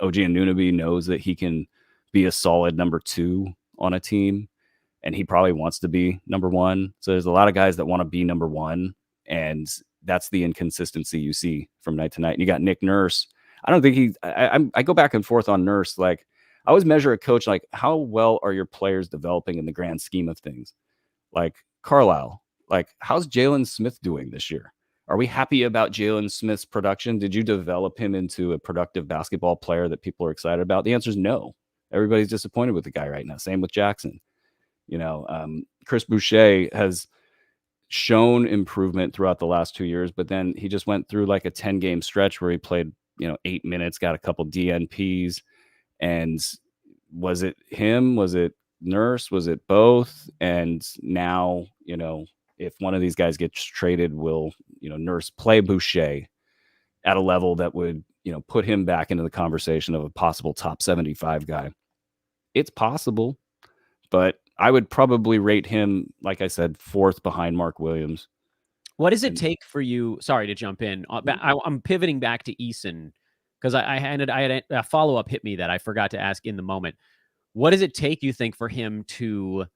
OG Anunoby knows that he can be a solid number 2 on a team, and he probably wants to be number 1. So there's a lot of guys that want to be number 1, and that's the inconsistency you see from night to night. And you got Nick Nurse. I don't think I go back and forth on Nurse. Like, I always measure a coach like, how well are your players developing in the grand scheme of things? Like Carlisle, like, how's Jalen Smith doing this year? Are we happy about Jalen Smith's production? Did you develop him into a productive basketball player that people are excited about? The answer is no. Everybody's disappointed with the guy right now. Same with Jackson. Chris Boucher has shown improvement throughout the last 2 years, but then he just went through like a 10-game stretch where he played 8 minutes, got a couple DNPs. And was it him? Was it Nurse? Was it both? And now, if one of these guys gets traded, will, Nurse play Boucher at a level that would, put him back into the conversation of a possible top 75 guy? It's possible, but I would probably rate him, like I said, 4th behind Mark Williams. What does it take for you? Sorry to jump in. I'm pivoting back to Eason because I had a follow-up hit me that I forgot to ask in the moment. What does it take, you think, for him to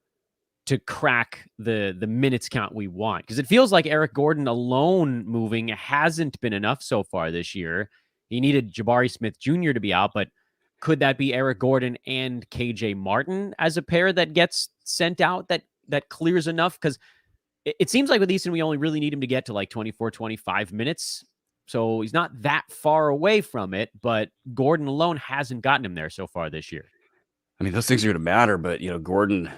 crack the minutes count we want? Because it feels like Eric Gordon alone moving hasn't been enough so far this year. He needed Jabari Smith Jr. to be out, but could that be Eric Gordon and KJ Martin as a pair that gets sent out that clears enough? Because it seems like with Easton, we only really need him to get to like 24, 25 minutes. So he's not that far away from it, but Gordon alone hasn't gotten him there so far this year. I mean, those things are going to matter, but, Gordon,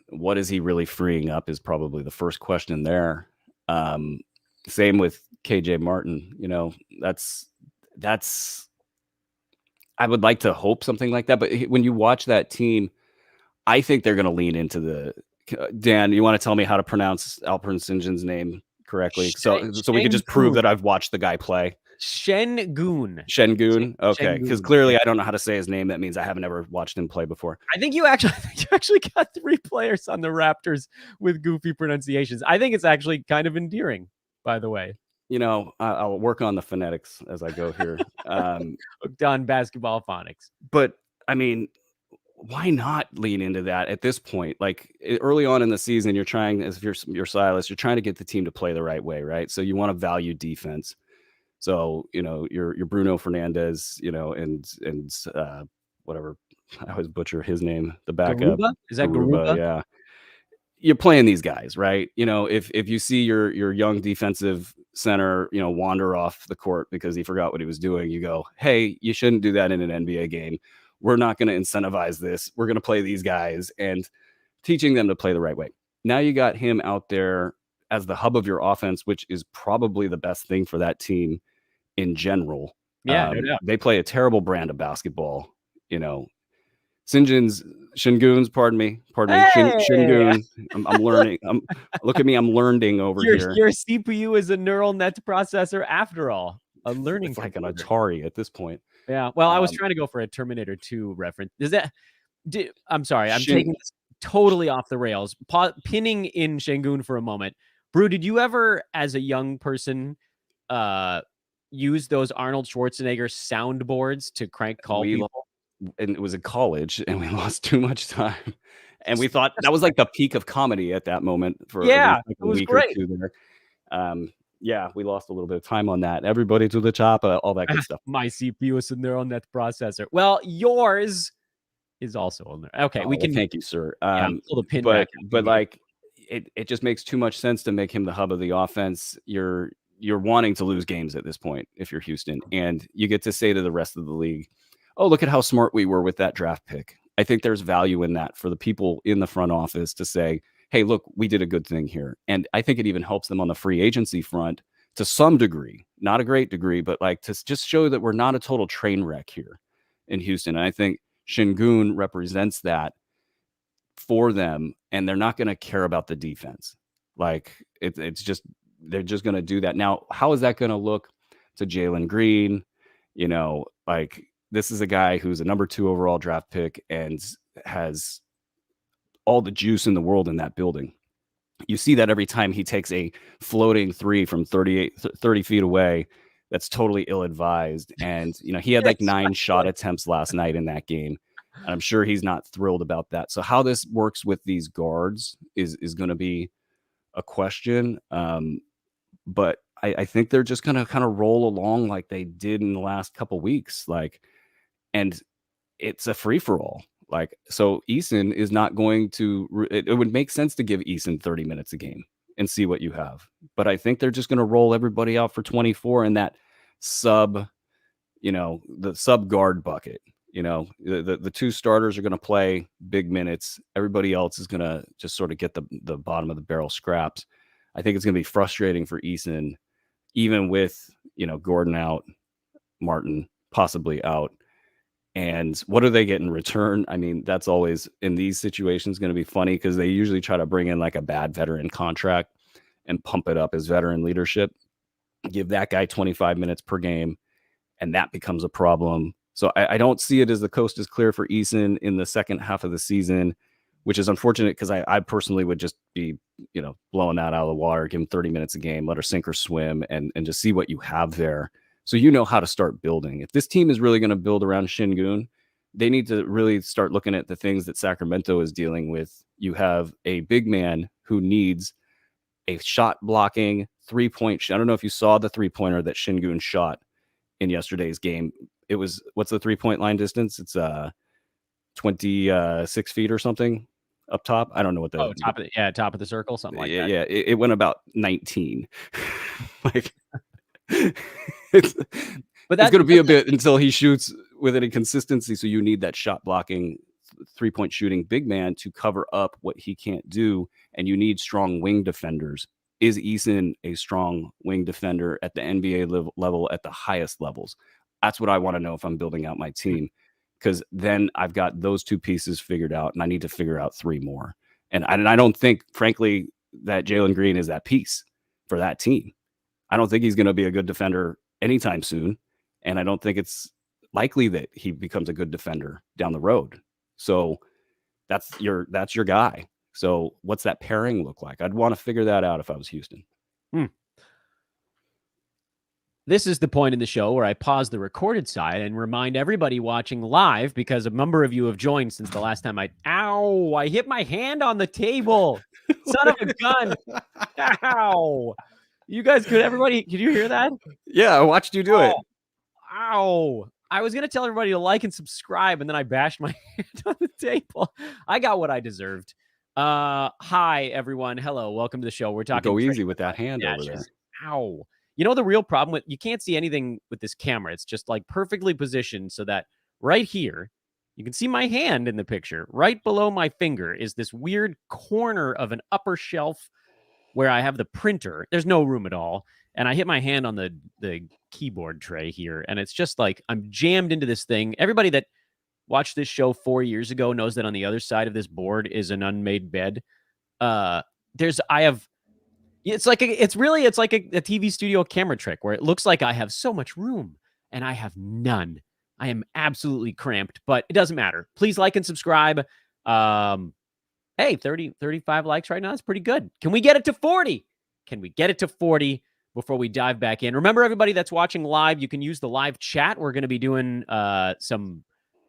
what is he really freeing up is probably the first question there. Same with KJ Martin. That's I would like to hope something like that. But when you watch that team, I think they're going to lean into Dan, you want to tell me how to pronounce Alperen Sengun's name correctly? So we can just prove that I've watched the guy play. Sengun. Okay, because clearly I don't know how to say his name. That means I haven't ever watched him play before. I think you actually got 3 players on the Raptors with goofy pronunciations. I think it's actually kind of endearing, by the way. I'll work on the phonetics as I go here. Hooked on basketball phonics. But I mean, why not lean into that at this point? Like early on in the season, you're trying, as if you're Silas, you're trying to get the team to play the right way, right? So you want to value defense. So, your Bruno Fernandez, and whatever, I always butcher his name, the backup. Garuba? Is that Garuba? Yeah. You're playing these guys, right? If you see your young defensive center, wander off the court because he forgot what he was doing, you go, hey, you shouldn't do that in an NBA game. We're not going to incentivize this. We're going to play these guys, and teaching them to play the right way. Now you got him out there as the hub of your offense, which is probably the best thing for that team in general. Yeah, no doubt. They play a terrible brand of basketball. Sengun's, pardon me, hey! Sengun. I'm learning. Look at me, I'm learning over here. Your CPU is a neural net processor after all. A learning. It's like an Atari at this point. Yeah. Well, I was trying to go for a Terminator 2 reference. I'm sorry. I'm taking this totally off the rails. Pinning in Sengun for a moment. Brew, did you ever, as a young person, use those Arnold Schwarzenegger soundboards to crank call people? And it was in college, and we lost too much time. And we thought that was like the peak of comedy at that moment for it was a week great. or two there. Yeah, we lost a little bit of time on that. Everybody to the top, all that good stuff. My CPU is in there on that processor. Well, yours is also on there. Okay, we can. Well, thank you, sir. Pull the pin but back out. but like it just makes too much sense to make him the hub of the offense. You're wanting to lose games at this point if you're Houston, and you get to say to the rest of the league, "Oh, look at how smart we were with that draft pick." I think there's value in that for the people in the front office to say, "Hey, look, we did a good thing here." And I think it even helps them on the free agency front to some degree, not a great degree, but like to just show that we're not a total train wreck here in Houston. And I think Şengün represents that for them, and they're not going to care about the defense. Like it's just they're just going to do that. Now, how is that going to look to Jalen Green? Like this is a guy who's a number 2 overall draft pick and has all the juice in the world in that building. You see that every time he takes a floating 3 from 30 feet away. That's totally ill-advised. And, he had like 9 shot attempts last night in that game. And I'm sure he's not thrilled about that. So how this works with these guards is going to be a question. But I think they're just going to kind of roll along like they did in the last couple weeks. And it's a free-for-all. So Eason is not going to it would make sense to give Eason 30 minutes a game and see what you have. But I think they're just going to roll everybody out for 24 in that the sub guard bucket. The 2 starters are going to play big minutes. Everybody else is going to just sort of get the bottom of the barrel scraps. I think it's going to be frustrating for Eason, even with, Gordon out, Martin possibly out. And what do they get in return? I mean, that's always in these situations going to be funny because they usually try to bring in like a bad veteran contract and pump it up as veteran leadership, give that guy 25 minutes per game, and that becomes a problem. So I don't see it as the coast is clear for Eason in the second half of the season, which is unfortunate because I personally would just be, blowing that out of the water, give him 30 minutes a game, let her sink or swim, and just see what you have there. So how to start building. If this team is really going to build around Şengün, they need to really start looking at the things that Sacramento is dealing with. You have a big man who needs a shot blocking 3-point shot. I don't know if you saw the 3-pointer that Şengün shot in yesterday's game. It was, what's the 3-point line distance? It's 26 feet or something up top. I don't know what the top of the circle, something like that. Yeah, it went about 19. It's going to be a bit until he shoots with any consistency. So you need that shot blocking 3-point shooting big man to cover up what he can't do. And you need strong wing defenders. Is Eason a strong wing defender at the NBA level at the highest levels? That's what I want to know if I'm building out my team, because then I've got those 2 pieces figured out and I need to figure out 3 more. And I don't think, frankly, that Jalen Green is that piece for that team. I don't think he's going to be a good defender anytime soon. And I don't think it's likely that he becomes a good defender down the road. So that's your guy. So what's that pairing look like? I'd want to figure that out if I was Houston. This is the point in the show where I pause the recorded side and remind everybody watching live, because a number of you have joined since the last time I hit my hand on the table. Son of a gun. Ow. You guys could you hear that? Yeah, I watched you do it. Ow. I was going to tell everybody to like and subscribe, and then I bashed my hand on the table. I got what I deserved. Hi, everyone. Hello. Welcome to the show. We're talking. Go easy with that hand over there. Ow. The real problem with, you can't see anything with this camera. It's just like perfectly positioned so that right here, you can see my hand in the picture. Right below my finger is this weird corner of an upper shelf where I have the printer. There's no room at all. And I hit my hand on the keyboard tray here. And it's just like I'm jammed into this thing. Everybody that watched this show 4 years ago knows that on the other side of this board is an unmade bed. It's like a TV studio camera trick where it looks like I have so much room and I have none. I am absolutely cramped, but it doesn't matter. Please like and subscribe. Hey, 35 likes right now. That's pretty good. Can we get it to 40? Can we get it to 40 before we dive back in? Remember, everybody that's watching live, you can use the live chat. We're going to be doing some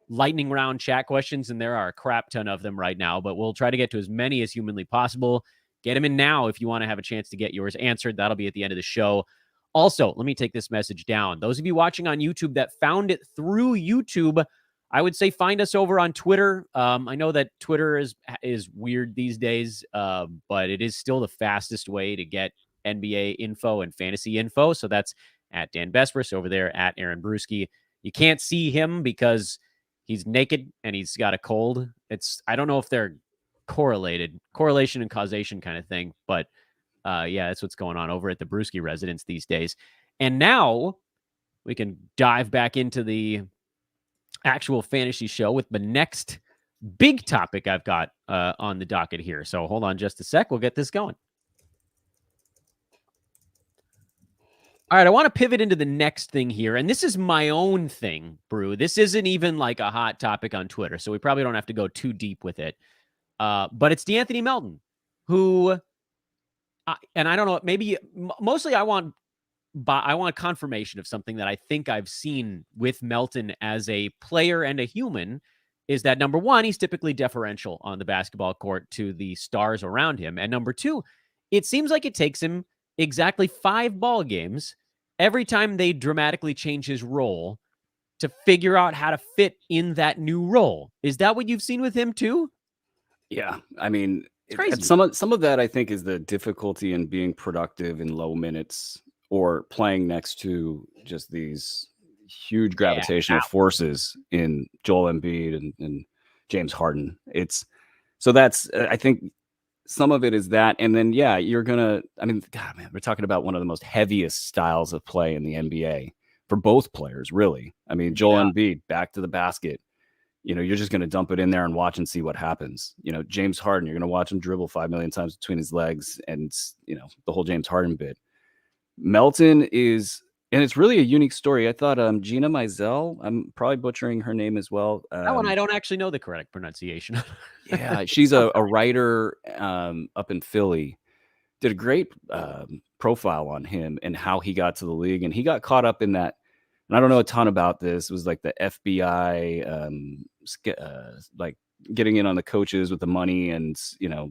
lightning round chat questions, and there are a crap ton of them right now, but we'll try to get to as many as humanly possible. Get him in now if you want to have a chance to get yours answered. That'll be at the end of the show. Also, let me take this message down. Those of you watching on YouTube that found it through YouTube, I would say find us over on Twitter. I know that Twitter is weird these days, but it is still the fastest way to get NBA info and fantasy info. So that's at Dan Besbris, over there at Aaron Bruski. You can't see him because he's naked and he's got a cold. I don't know if they're correlation and causation kind of thing, but yeah, that's what's going on over at the Bruski residence these days. And now we can dive back into the actual fantasy show with the next big topic I've got on the docket here. So hold on just a sec. We'll get this going. All right, I want to pivot into the next thing here. And this is my own thing, Brew. This isn't even like a hot topic on Twitter, so we probably don't have to go too deep with it. But it's DeAnthony Melton, who... and I don't know, maybe mostly I want confirmation of something that I think I've seen with Melton as a player and a human, is that number one, he's typically deferential on the basketball court to the stars around him. And number two, it seems like it takes him exactly 5 ball games every time they dramatically change his role to figure out how to fit in that new role. Is that what you've seen with him too? Yeah. I mean, crazy. Some of that I think is the difficulty in being productive in low minutes or playing next to just these huge gravitational forces in Joel Embiid and James Harden. I think some of it is that. And then, yeah, God, man, we're talking about one of the most heaviest styles of play in the NBA for both players, really. I mean, Joel Embiid, back to the basket. You're just going to dump it in there and watch and see what happens. James Harden, you're going to watch him dribble 5 million times between his legs and, the whole James Harden bit. Melton is, and it's really a unique story. I thought Gina Mizell, I'm probably butchering her name as well. That one I don't actually know the correct pronunciation. Yeah, she's a writer up in Philly. Did a great profile on him and how he got to the league. And he got caught up in that. And I don't know a ton about this. It was like the FBI, like getting in on the coaches with the money, and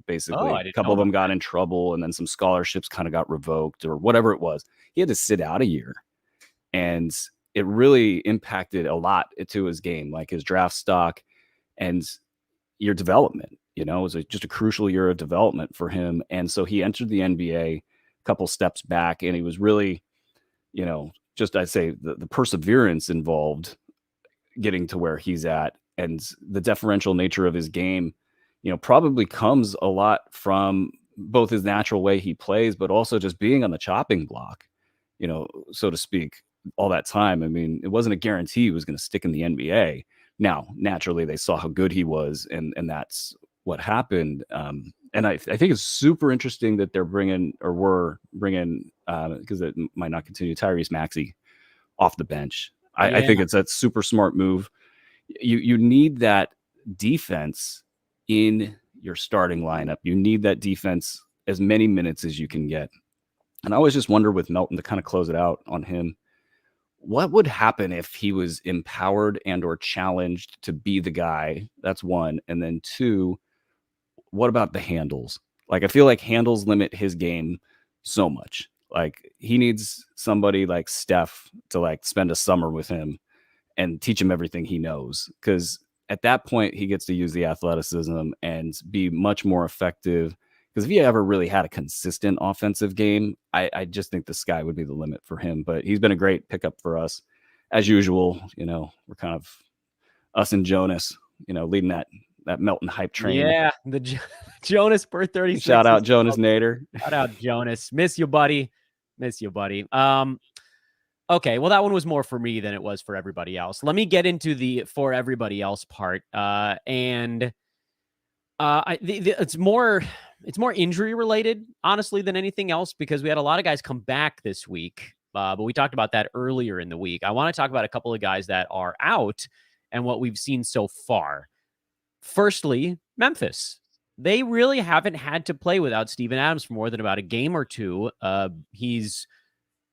basically a couple of them got in trouble, and then some scholarships kind of got revoked or whatever it was. He had to sit out a year, and it really impacted a lot to his game, like his draft stock and your development. It was just a crucial year of development for him, and so he entered the NBA a couple steps back, and he was really, just I'd say the perseverance involved getting to where he's at, and the deferential nature of his game, probably comes a lot from both his natural way he plays, but also just being on the chopping block, so to speak, all that time. I mean, it wasn't a guarantee he was going to stick in the NBA. Now, naturally, they saw how good he was, and that's what happened. And I think it's super interesting that were bringing, because it might not continue, Tyrese Maxey off the bench. I think it's a super smart move. You need that defense in your starting lineup. You need that defense as many minutes as you can get. And I always just wonder with Melton, to kind of close it out on him, what would happen if he was empowered and or challenged to be the guy? That's one. And then two, what about the handles? Like, I feel like handles limit his game so much. Like, he needs somebody like Steph to like spend a summer with him and teach him everything he knows. Because at that point, he gets to use the athleticism and be much more effective. Because if he ever really had a consistent offensive game, I just think the sky would be the limit for him. But he's been a great pickup for us. As usual, we're kind of us and Jonas, leading that Melton hype train. Yeah, the Jonas per 36. Shout out Jonas Nader. Shout out Jonas. Miss you, buddy. Miss you, buddy. Okay, well, that one was more for me than it was for everybody else. Let me get into the for everybody else part. It's more injury related, honestly, than anything else, because we had a lot of guys come back this week. But we talked about that earlier in the week. I want to talk about a couple of guys that are out and what we've seen so far. Firstly, Memphis. They really haven't had to play without Steven Adams for more than about a game or two. He's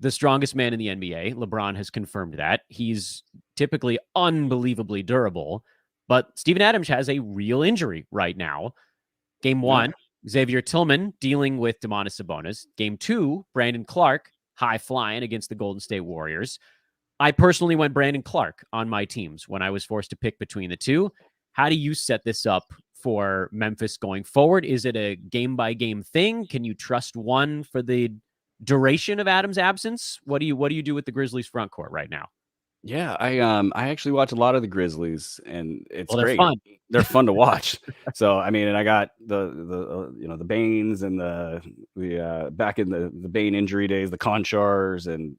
the strongest man in the NBA. LeBron has confirmed that. He's typically unbelievably durable, but Steven Adams has a real injury right now. Game one, Xavier Tillman dealing with Domantas Sabonis. Game 2, Brandon Clark, high flying against the Golden State Warriors. I personally went Brandon Clark on my teams when I was forced to pick between the two. How do you set this up for Memphis going forward? Is it a game-by-game thing? Can you trust one for the duration of Adams' absence? What do you do with the Grizzlies front court right now? Yeah, I actually watch a lot of the Grizzlies, and it's Well, they're great. fun. They're fun to watch. So I mean, and I got the the Baines and the back in the Bain injury days, the Conchars, and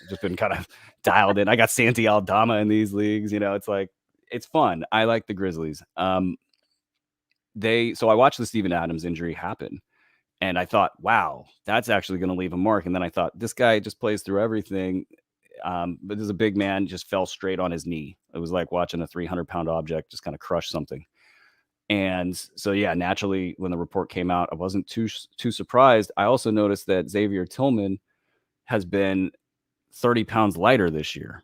just been kind of dialed in. I got Santi Aldama in these leagues. It's like it's fun. I like the Grizzlies. So I watched the Steven Adams injury happen, and I thought, wow, that's actually going to leave a mark. And then I thought, this guy just plays through everything. But as a big man, just fell straight on his knee. It was like watching a 300-pound object just kind of crush something. And so, yeah, naturally, when the report came out, I wasn't too surprised. I also noticed that Xavier Tillman has been 30 pounds lighter this year,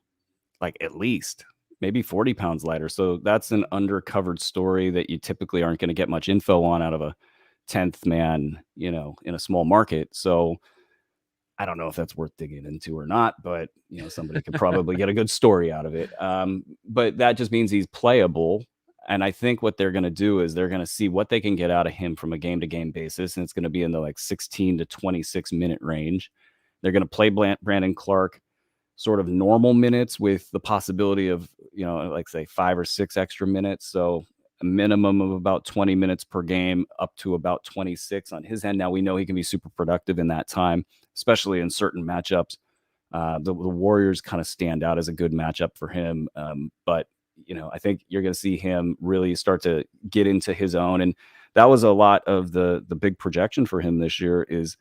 like at least maybe 40 pounds lighter. So that's an undercovered story that you typically aren't going to get much info on out of a 10th man, in a small market. So I don't know if that's worth digging into or not, but somebody could probably get a good story out of it. But that just means he's playable. And I think what they're going to do is they're going to see what they can get out of him from a game-to-game basis. And it's going to be in the like 16 to 26 minute range. They're going to play Brandon Clark sort of normal minutes with the possibility of, like say 5 or 6 extra minutes. So a minimum of about 20 minutes per game up to about 26 on his end. Now we know he can be super productive in that time, especially in certain matchups. The Warriors kind of stand out as a good matchup for him. But I think you're going to see him really start to get into his own. And that was a lot of the big projection for him this year is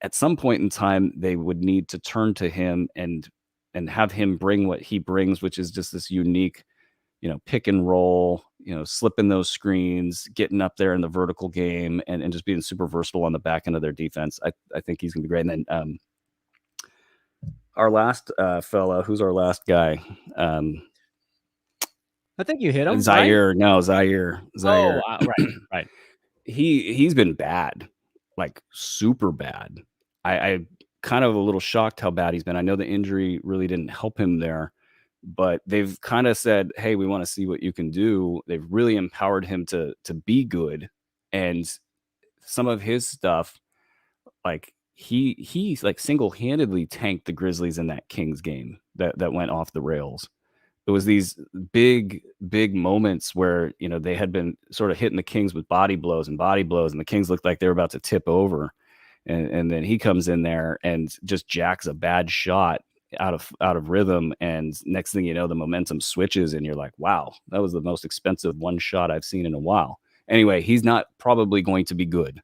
at some point in time, they would need to turn to him and have him bring what he brings, which is just this unique, pick and roll, slipping those screens, getting up there in the vertical game and just being super versatile on the back end of their defense. I think he's going to be great. And then our last fella, who's our last guy? I think you hit him. Zaire. Right? No, Zaire. Oh, right. He's been bad, like super bad. I kind of a little shocked how bad he's been. I know the injury really didn't help him there, but they've kind of said, hey, we want to see what you can do. They've really empowered him to be good. And some of his stuff, like he's like single-handedly tanked the Grizzlies in that Kings game that went off the rails. It was these big moments where, they had been sort of hitting the Kings with body blows, and the Kings looked like they were about to tip over. And then he comes in there and just jacks a bad shot out of rhythm. And next thing you know, the momentum switches and you're like, wow, that was the most expensive one shot I've seen in a while. Anyway, he's not probably going to be good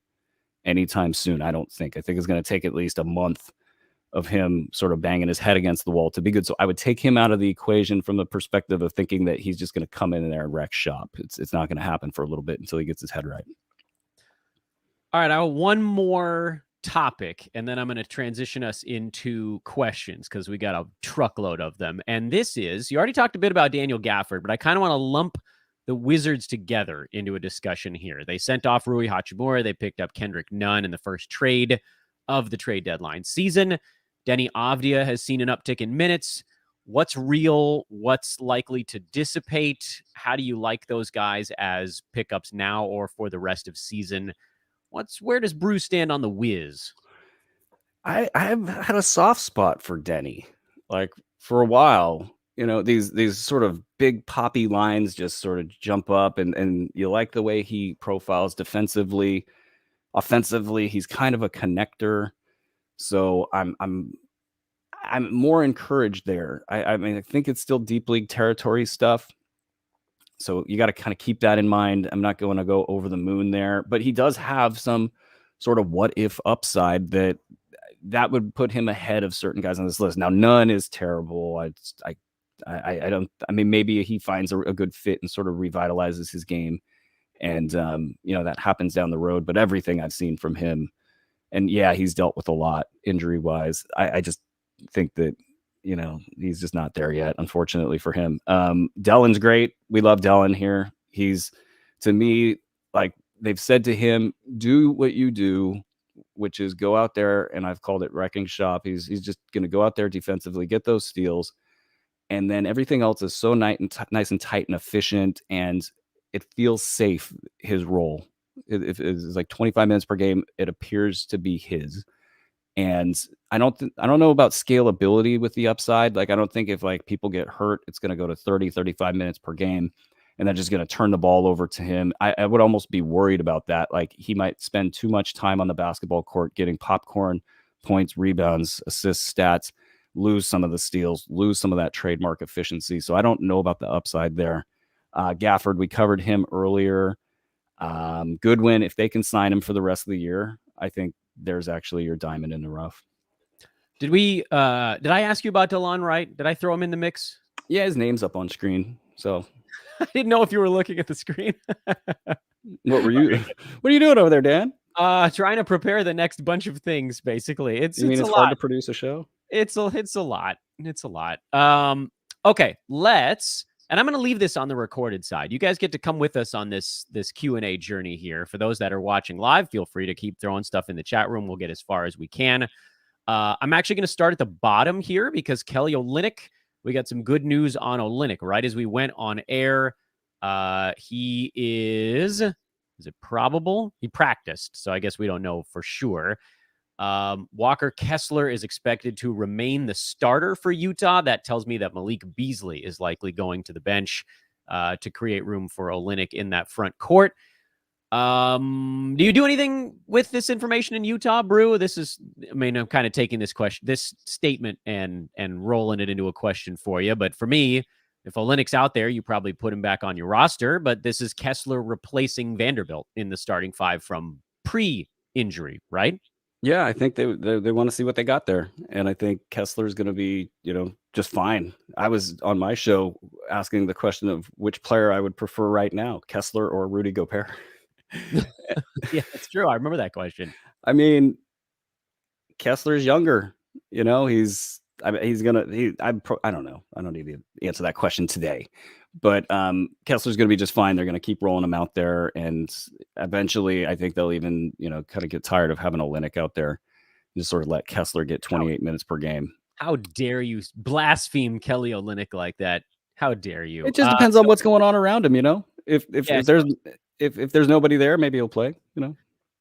anytime soon. I don't think. I think it's going to take at least a month of him sort of banging his head against the wall to be good. So I would take him out of the equation from the perspective of thinking that he's just going to come in there and wreck shop. It's not going to happen for a little bit until he gets his head right. All right, I have one more topic, and then I'm going to transition us into questions because we got a truckload of them. And this is, you already talked a bit about Daniel Gafford, but I kind of want to lump the Wizards together into a discussion here. They sent off Rui Hachimura. They picked up Kendrick Nunn in the first trade of the trade deadline season. Denny Avdia has seen an uptick in minutes. What's real? What's likely to dissipate? How do you like those guys as pickups now or for the rest of season? Where does Bruce stand on the Wiz? I've had a soft spot for Denny, like for a while. These sort of big poppy lines just sort of jump up, and you like the way he profiles defensively. Offensively, he's kind of a connector. So I'm more encouraged there. I mean, I think it's still deep league territory stuff. So you got to kind of keep that in mind. I'm not going to go over the moon there, but he does have some sort of what if upside that would put him ahead of certain guys on this list. Now, Nunn is terrible. I don't. I mean, maybe he finds a good fit and sort of revitalizes his game, and that happens down the road. But everything I've seen from him, and yeah, he's dealt with a lot injury wise. I just think that he's just not there yet, unfortunately for him. Dellen's great. We love Dellen here. He's, to me, like they've said to him, do what you do, which is go out there, and I've called it wrecking shop. He's just going to go out there defensively, get those steals, and then everything else is so nice and tight and efficient, and it feels safe. His role, it's like 25 minutes per game. It appears to be his. And I don't know about scalability with the upside. Like, I don't think if like people get hurt, it's going to go to 30, 35 minutes per game, and they're just going to turn the ball over to him. I would almost be worried about that. Like, he might spend too much time on the basketball court getting popcorn points, rebounds, assists, stats, lose some of the steals, lose some of that trademark efficiency. So I don't know about the upside there. Gafford, we covered him earlier. Goodwin, if they can sign him for the rest of the year, I think there's actually your diamond in the rough. Did I ask you about DeLon Wright? Did I throw him in the mix? Yeah, his name's up on screen. So I didn't know if you were looking at the screen. What are you doing over there, Dan? Trying to prepare the next bunch of things, basically. It's hard lot to produce a show? It's a lot. It's a lot. Okay, and I'm going to leave this on the recorded side. You guys get to come with us on this Q&A journey here. For those that are watching live, feel free to keep throwing stuff in the chat room. We'll get as far as we can. I'm actually going to start at the bottom here because Kelly Olynyk, we got some good news on Olynyk right as we went on air. He is it probable? He practiced, so I guess we don't know for sure. Walker Kessler is expected to remain the starter for Utah. That tells me that Malik Beasley is likely going to the bench to create room for Olynyk in that front court. Do you do anything with this information in Utah, Brew? I'm kind of taking this statement and rolling it into a question for you. But for me, if Olynyk's out there, you probably put him back on your roster. But this is Kessler replacing Vanderbilt in the starting five from pre-injury, right? Yeah, I think they want to see what they got there. And I think Kessler's going to be, just fine. I was on my show asking the question of which player I would prefer right now, Kessler or Rudy Gobert. Yeah, that's true. I remember that question. I mean, Kessler's younger. I don't know. I don't need to answer that question today. But Kessler's going to be just fine. They're going to keep rolling him out there. And eventually, I think they'll even, kind of get tired of having Olynyk out there. Just sort of let Kessler get 28 minutes per game. How dare you blaspheme Kelly Olynyk like that? How dare you? It just depends on what's going on around him, If there's nobody there, maybe he'll play,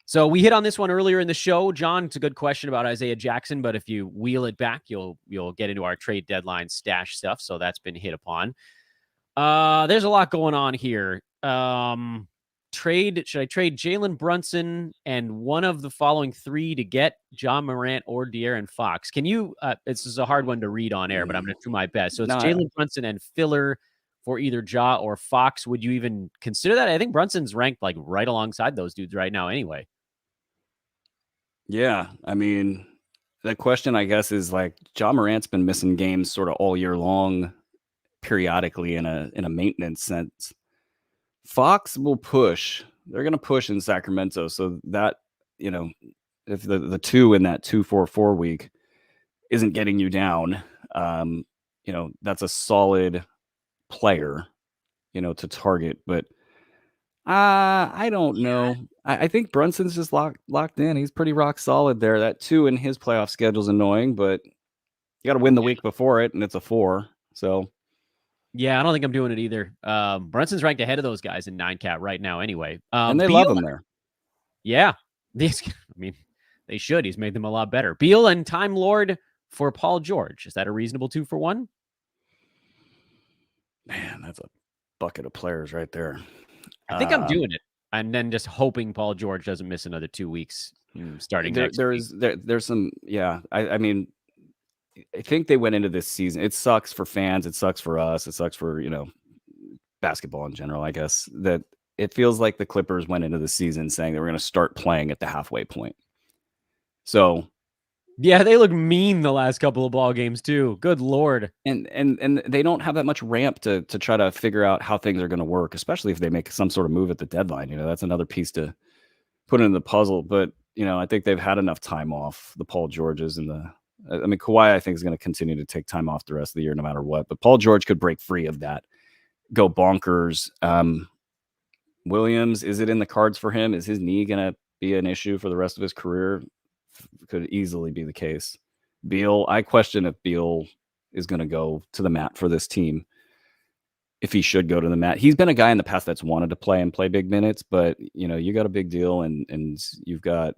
So we hit on this one earlier in the show. John, it's a good question about Isaiah Jackson, but if you wheel it back, you'll get into our trade deadline stash stuff. So that's been hit upon. There's a lot going on here. Should I trade Jalen Brunson and one of the following three to get Ja Morant or De'Aaron Fox? Can you, this is a hard one to read on air, but I'm going to do my best. So it's Jalen Brunson and filler for either Ja or Fox. Would you even consider that? I think Brunson's ranked like right alongside those dudes right now anyway. Yeah. I mean, the question, I guess, is like Ja Morant's been missing games sort of all year long, periodically in a maintenance sense. Fox will push. They're going to push in Sacramento. So that, if the two in that 2-4-4 week isn't getting you down, that's a solid player, to target. But I don't know. I think Brunson's just locked in. He's pretty rock solid there. That 2 in his playoff schedule is annoying, but you got to win the week before it, and it's a 4. So. Yeah, I don't think I'm doing it either. Brunson's ranked ahead of those guys in 9-cat right now anyway. And they love him there. Yeah. They should. He's made them a lot better. Beal and Time Lord for Paul George. Is that a reasonable 2 for 1? Man, that's a bucket of players right there. I think I'm doing it. And then just hoping Paul George doesn't miss another 2 weeks starting next week. There's some, yeah. I mean, I think they went into this season. It sucks for fans. It sucks for us. It sucks for, basketball in general, I guess, that it feels like the Clippers went into the season saying they were going to start playing at the halfway point. So. Yeah, they look mean the last couple of ball games too. Good Lord. And they don't have that much ramp to try to figure out how things are going to work, especially if they make some sort of move at the deadline. That's another piece to put in the puzzle. But, I think they've had enough time off, the Paul Georges and Kawhi, I think, is going to continue to take time off the rest of the year, no matter what. But Paul George could break free of that, go bonkers. Williams, is it in the cards for him? Is his knee going to be an issue for the rest of his career? Could easily be the case. Beal, I question if Beal is going to go to the mat for this team. If he should go to the mat, he's been a guy in the past that's wanted to play and play big minutes, but you got a big deal and you've got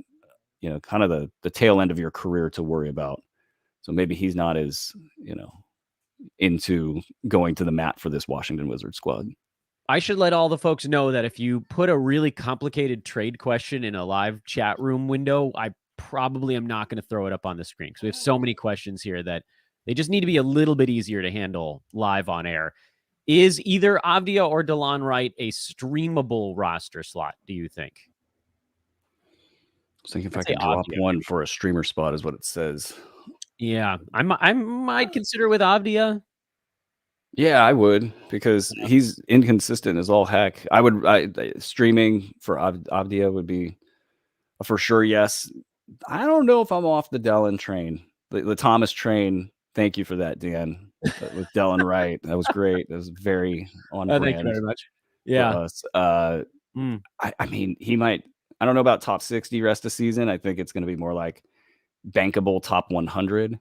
kind of the tail end of your career to worry about. So maybe he's not as into going to the mat for this Washington Wizards squad. I should let all the folks know that if you put a really complicated trade question in a live chat room window, I probably am not going to throw it up on the screen because we have so many questions here that they just need to be a little bit easier to handle live on air. Is either Avdia or Delon Wright a streamable roster slot, do you think? I was thinking if I could drop one for a streamer spot is what it says. Yeah, I might consider with Avdia. Yeah, I would, because he's inconsistent as all heck. Streaming for Avdia would be a for sure yes. I don't know if I'm off the Delon train. The Thomas train, thank you for that, Dan. With Delon Wright. That was great. That was very on brand. Thank you very much. Yeah. For us. I mean, he might, I don't know about top 60 rest of season. I think it's going to be more like bankable top 100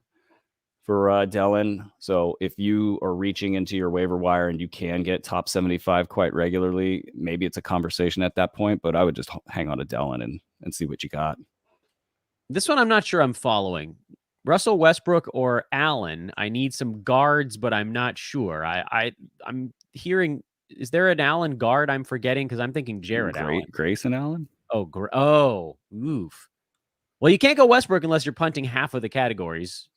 for Delon. So if you are reaching into your waiver wire and you can get top 75 quite regularly, maybe it's a conversation at that point, but I would just hang on to Delon and see what you got. This one I'm not sure I'm following. Russell Westbrook or Allen. I need some guards, but I'm not sure. I'm hearing, is there an Allen guard I'm forgetting? Because I'm thinking Jared Allen. Grayson Allen? Oof. Well, you can't go Westbrook unless you're punting half of the categories.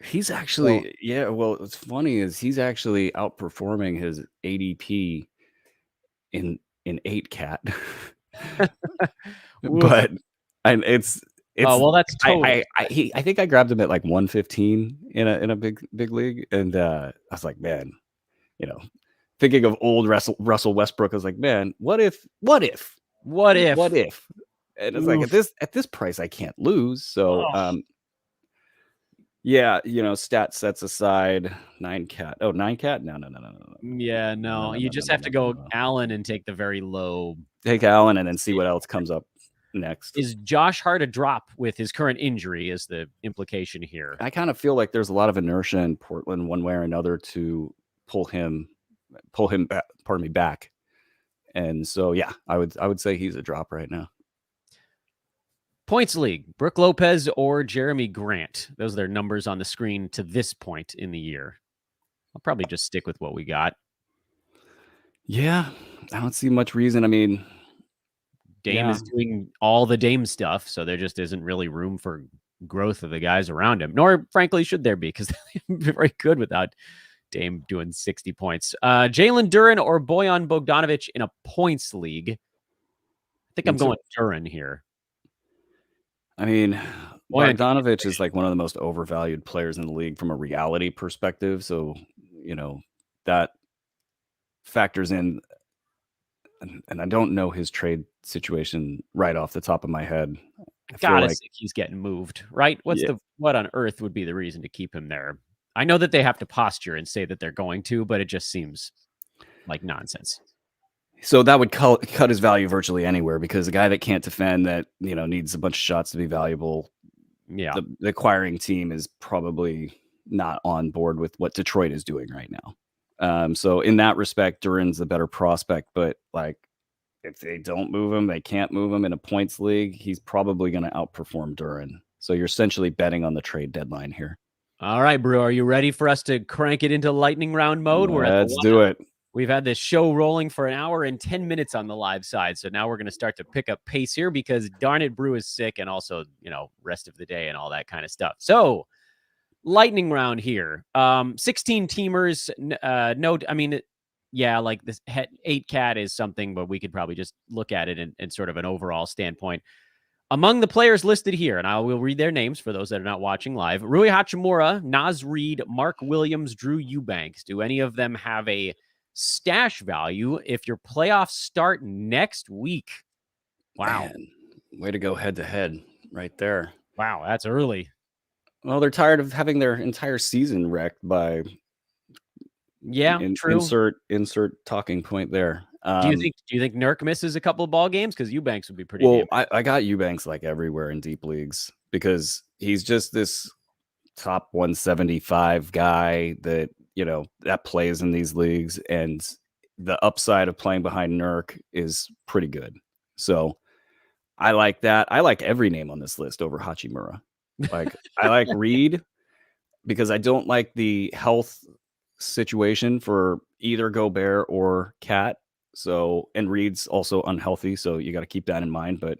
He's actually, well, what's funny is he's actually outperforming his ADP in 8-cat. But it's well, that's totally. I think I grabbed him at like 115 in a big league, and I was like, man, thinking of old Russell Westbrook, I was like, man, what if? And it's like at this price, I can't lose. So yeah, stat sets aside, 9-cat. Oh, 9-cat? No. Yeah, no. You just have to go Allen and take the very low. Take Allen and then see what else comes up next. Is Josh Hart a drop with his current injury is the implication here. I kind of feel like there's a lot of inertia in Portland one way or another to pull him back. And so, yeah, I would say he's a drop right now. Points league, Brook Lopez or Jeremy Grant. Those are their numbers on the screen to this point in the year. I'll probably just stick with what we got. Yeah, I don't see much reason. I mean, Dame is doing all the Dame stuff, so there just isn't really room for growth of the guys around him. Nor, frankly, should there be, because they're very good without Dame doing 60 points. Jalen Duren or Bojan Bogdanovic in a points league. I think I'm going Duren here. I mean, Bogdanovic is like one of the most overvalued players in the league from a reality perspective. So, that factors in. And I don't know his trade situation right off the top of my head. I gotta think he's getting moved, right? What on earth would be the reason to keep him there? I know that they have to posture and say that they're going to, but it just seems like nonsense. So that would cut his value virtually anywhere, because a guy that can't defend, that needs a bunch of shots to be valuable. Yeah, the acquiring team is probably not on board with what Detroit is doing right now. So in that respect, Duren's the better prospect. But like, if they don't move him, they can't move him in a points league, he's probably going to outperform Duren. So you're essentially betting on the trade deadline here. All right, Brew, are you ready for us to crank it into lightning round mode? Let's do it. We've had this show rolling for an hour and 10 minutes on the live side. So now we're going to start to pick up pace here because darn it, Brew is sick, and also, rest of the day and all that kind of stuff. So lightning round here. 16 teamers. Like this 8-cat is something, but we could probably just look at it in sort of an overall standpoint. Among the players listed here, and I will read their names for those that are not watching live: Rui Hachimura, Naz Reid, Mark Williams, Drew Eubanks. Do any of them have a stash value if your playoffs start next week? Wow. Man, way to go head to head right there. Wow, that's early. Well, they're tired of having their entire season wrecked by true. Insert talking point there. Do you think Nurk misses a couple of ball games? Because Eubanks would be pretty Well, damn. I got Eubanks like everywhere in deep leagues because he's just this top 175 guy that, that plays in these leagues, and the upside of playing behind Nurk is pretty good. So I like that. I like every name on this list over Hachimura. Like I like Reed because I don't like the health situation for either Gobert or Cat. So, and Reed's also unhealthy, so you got to keep that in mind. But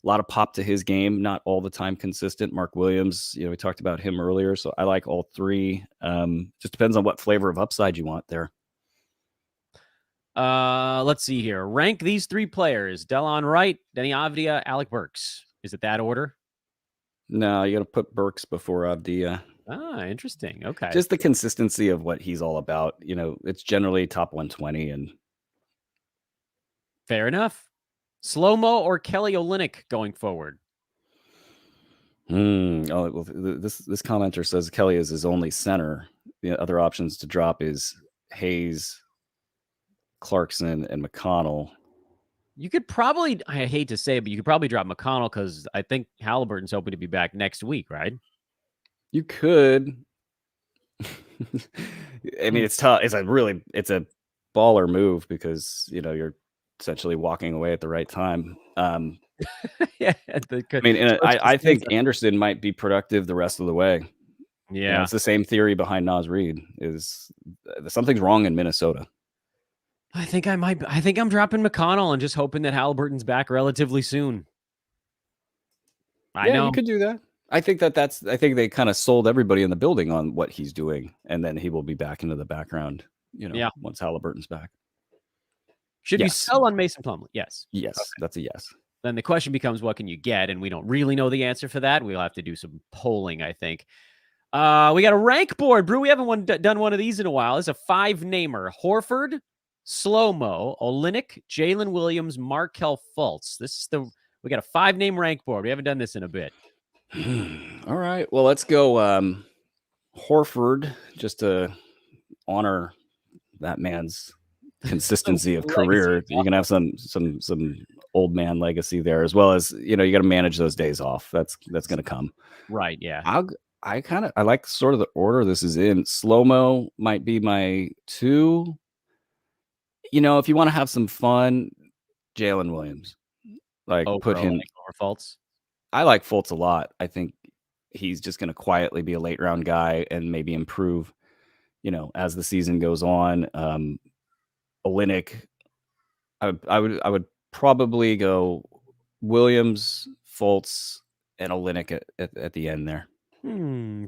a lot of pop to his game, not all the time consistent. Mark Williams, we talked about him earlier, so I like all three. Just depends on what flavor of upside you want there. Let's see here. Rank these three players: Delon Wright, Denny Avdia, Alec Burks. Is it that order? No, you got to put Burks before Avdia. Ah, interesting. Okay. Just the consistency of what he's all about. It's generally top 120 and. Fair enough. Slow-mo or Kelly Olynyk going forward? Oh, well, this commenter says Kelly is his only center. The other options to drop is Hayes, Clarkson, and McConnell. You could probably, I hate to say it, but you could probably drop McConnell because I think Halliburton's hoping to be back next week, right? You could. I mean, it's tough. It's a baller move because, you're essentially walking away at the right time. Yeah. I mean, and I think Anderson might be productive the rest of the way. Yeah. It's the same theory behind Naz Reid is something's wrong in Minnesota. I think I'm dropping McConnell and just hoping that Halliburton's back relatively soon. I know you could do that. I think I think they kind of sold everybody in the building on what he's doing, and then he will be back into the background, once Halliburton's back. Should you sell on Mason Plumlee? Yes. Yes, okay. That's a yes. Then the question becomes, what can you get? And we don't really know the answer for that. We'll have to do some polling, I think. We got a rank board, Brew. We haven't done one of these in a while. It's a 5-namer. Horford, Slow-mo, Olynyk, Jalen Williams, Markelle Fultz. We got a 5-name rank board. We haven't done this in a bit. All right. Well, let's go Horford, just to honor that man's consistency of career. You can have some old man legacy there, as well as you got to manage those days off. That's going to come. Right. Yeah. I like sort of the order this is in. Slow-mo might be my 2. If you want to have some fun, Jalen Williams, put him over Fultz. I like Fultz a lot. I think he's just going to quietly be a late round guy and maybe improve, as the season goes on. Olynyk, I would probably go Williams, Fultz, and Olynyk at the end there.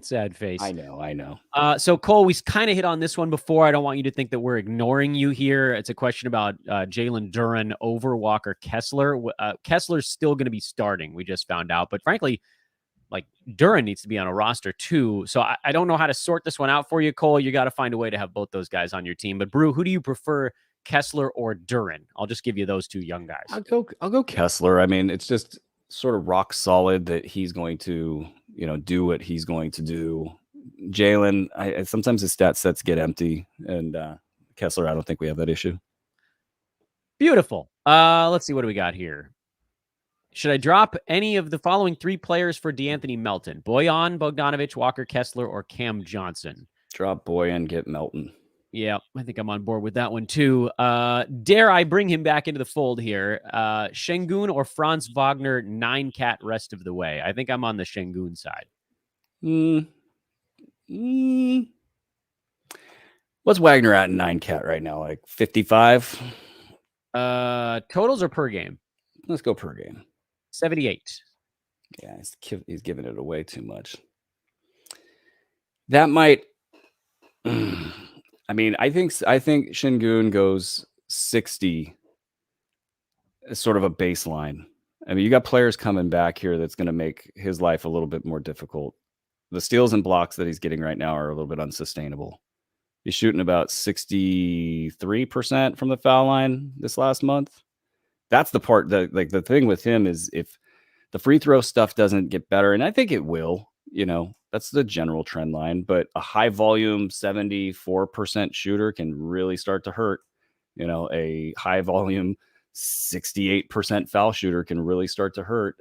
Sad face. I know. So Cole, we kind of hit on this one before. I don't want you to think that we're ignoring you here. It's a question about Jalen Duren over Walker Kessler. Kessler's still going to be starting. We just found out, but frankly, Duren needs to be on a roster too. So I don't know how to sort this one out for you, Cole. You got to find a way to have both those guys on your team. But Brew, who do you prefer, Kessler or Duren? I'll just give you those 2 young guys. I'll go Kessler. I mean, it's just sort of rock solid that he's going to, do what he's going to do. Jalen, sometimes his stat sets get empty, and Kessler, I don't think we have that issue. Beautiful. Let's see, what do we got here? Should I drop any of the following 3 players for DeAnthony Melton? Bojan Bogdanovic, Walker Kessler, or Cam Johnson? Drop Bojan, get Melton. Yeah, I think I'm on board with that one too. Dare I bring him back into the fold here? Şengün or Franz Wagner, 9-cat rest of the way? I think I'm on the Şengün side. What's Wagner at in 9-cat right now? 55? Totals or per game? Let's go per game. 78. Yeah, he's giving it away too much. That might... I mean, I think Şengün goes 60 as sort of a baseline. I mean, you got players coming back here that's going to make his life a little bit more difficult. The steals and blocks that he's getting right now are a little bit unsustainable. He's shooting about 63% from the foul line this last month. That's the part that, the thing with him is if the free throw stuff doesn't get better, and I think it will, that's the general trend line, but a high volume 74% shooter can really start to hurt. A high volume 68% foul shooter can really start to hurt.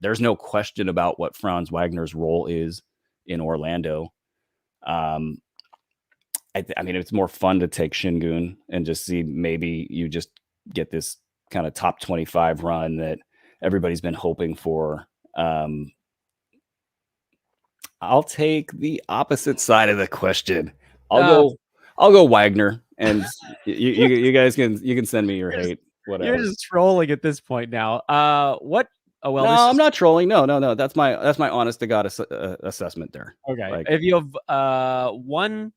There's no question about what Franz Wagner's role is in Orlando. I mean, it's more fun to take Şengün and just see maybe you just get this kind of top 25 run that everybody's been hoping for. I'll take the opposite side of the question. I'll go Wagner, and you guys can send me your hate. Whatever. You're just trolling at this point now. What? Oh well, no, I'm not trolling. No. That's my honest to God assessment there. Okay. Like, if you have one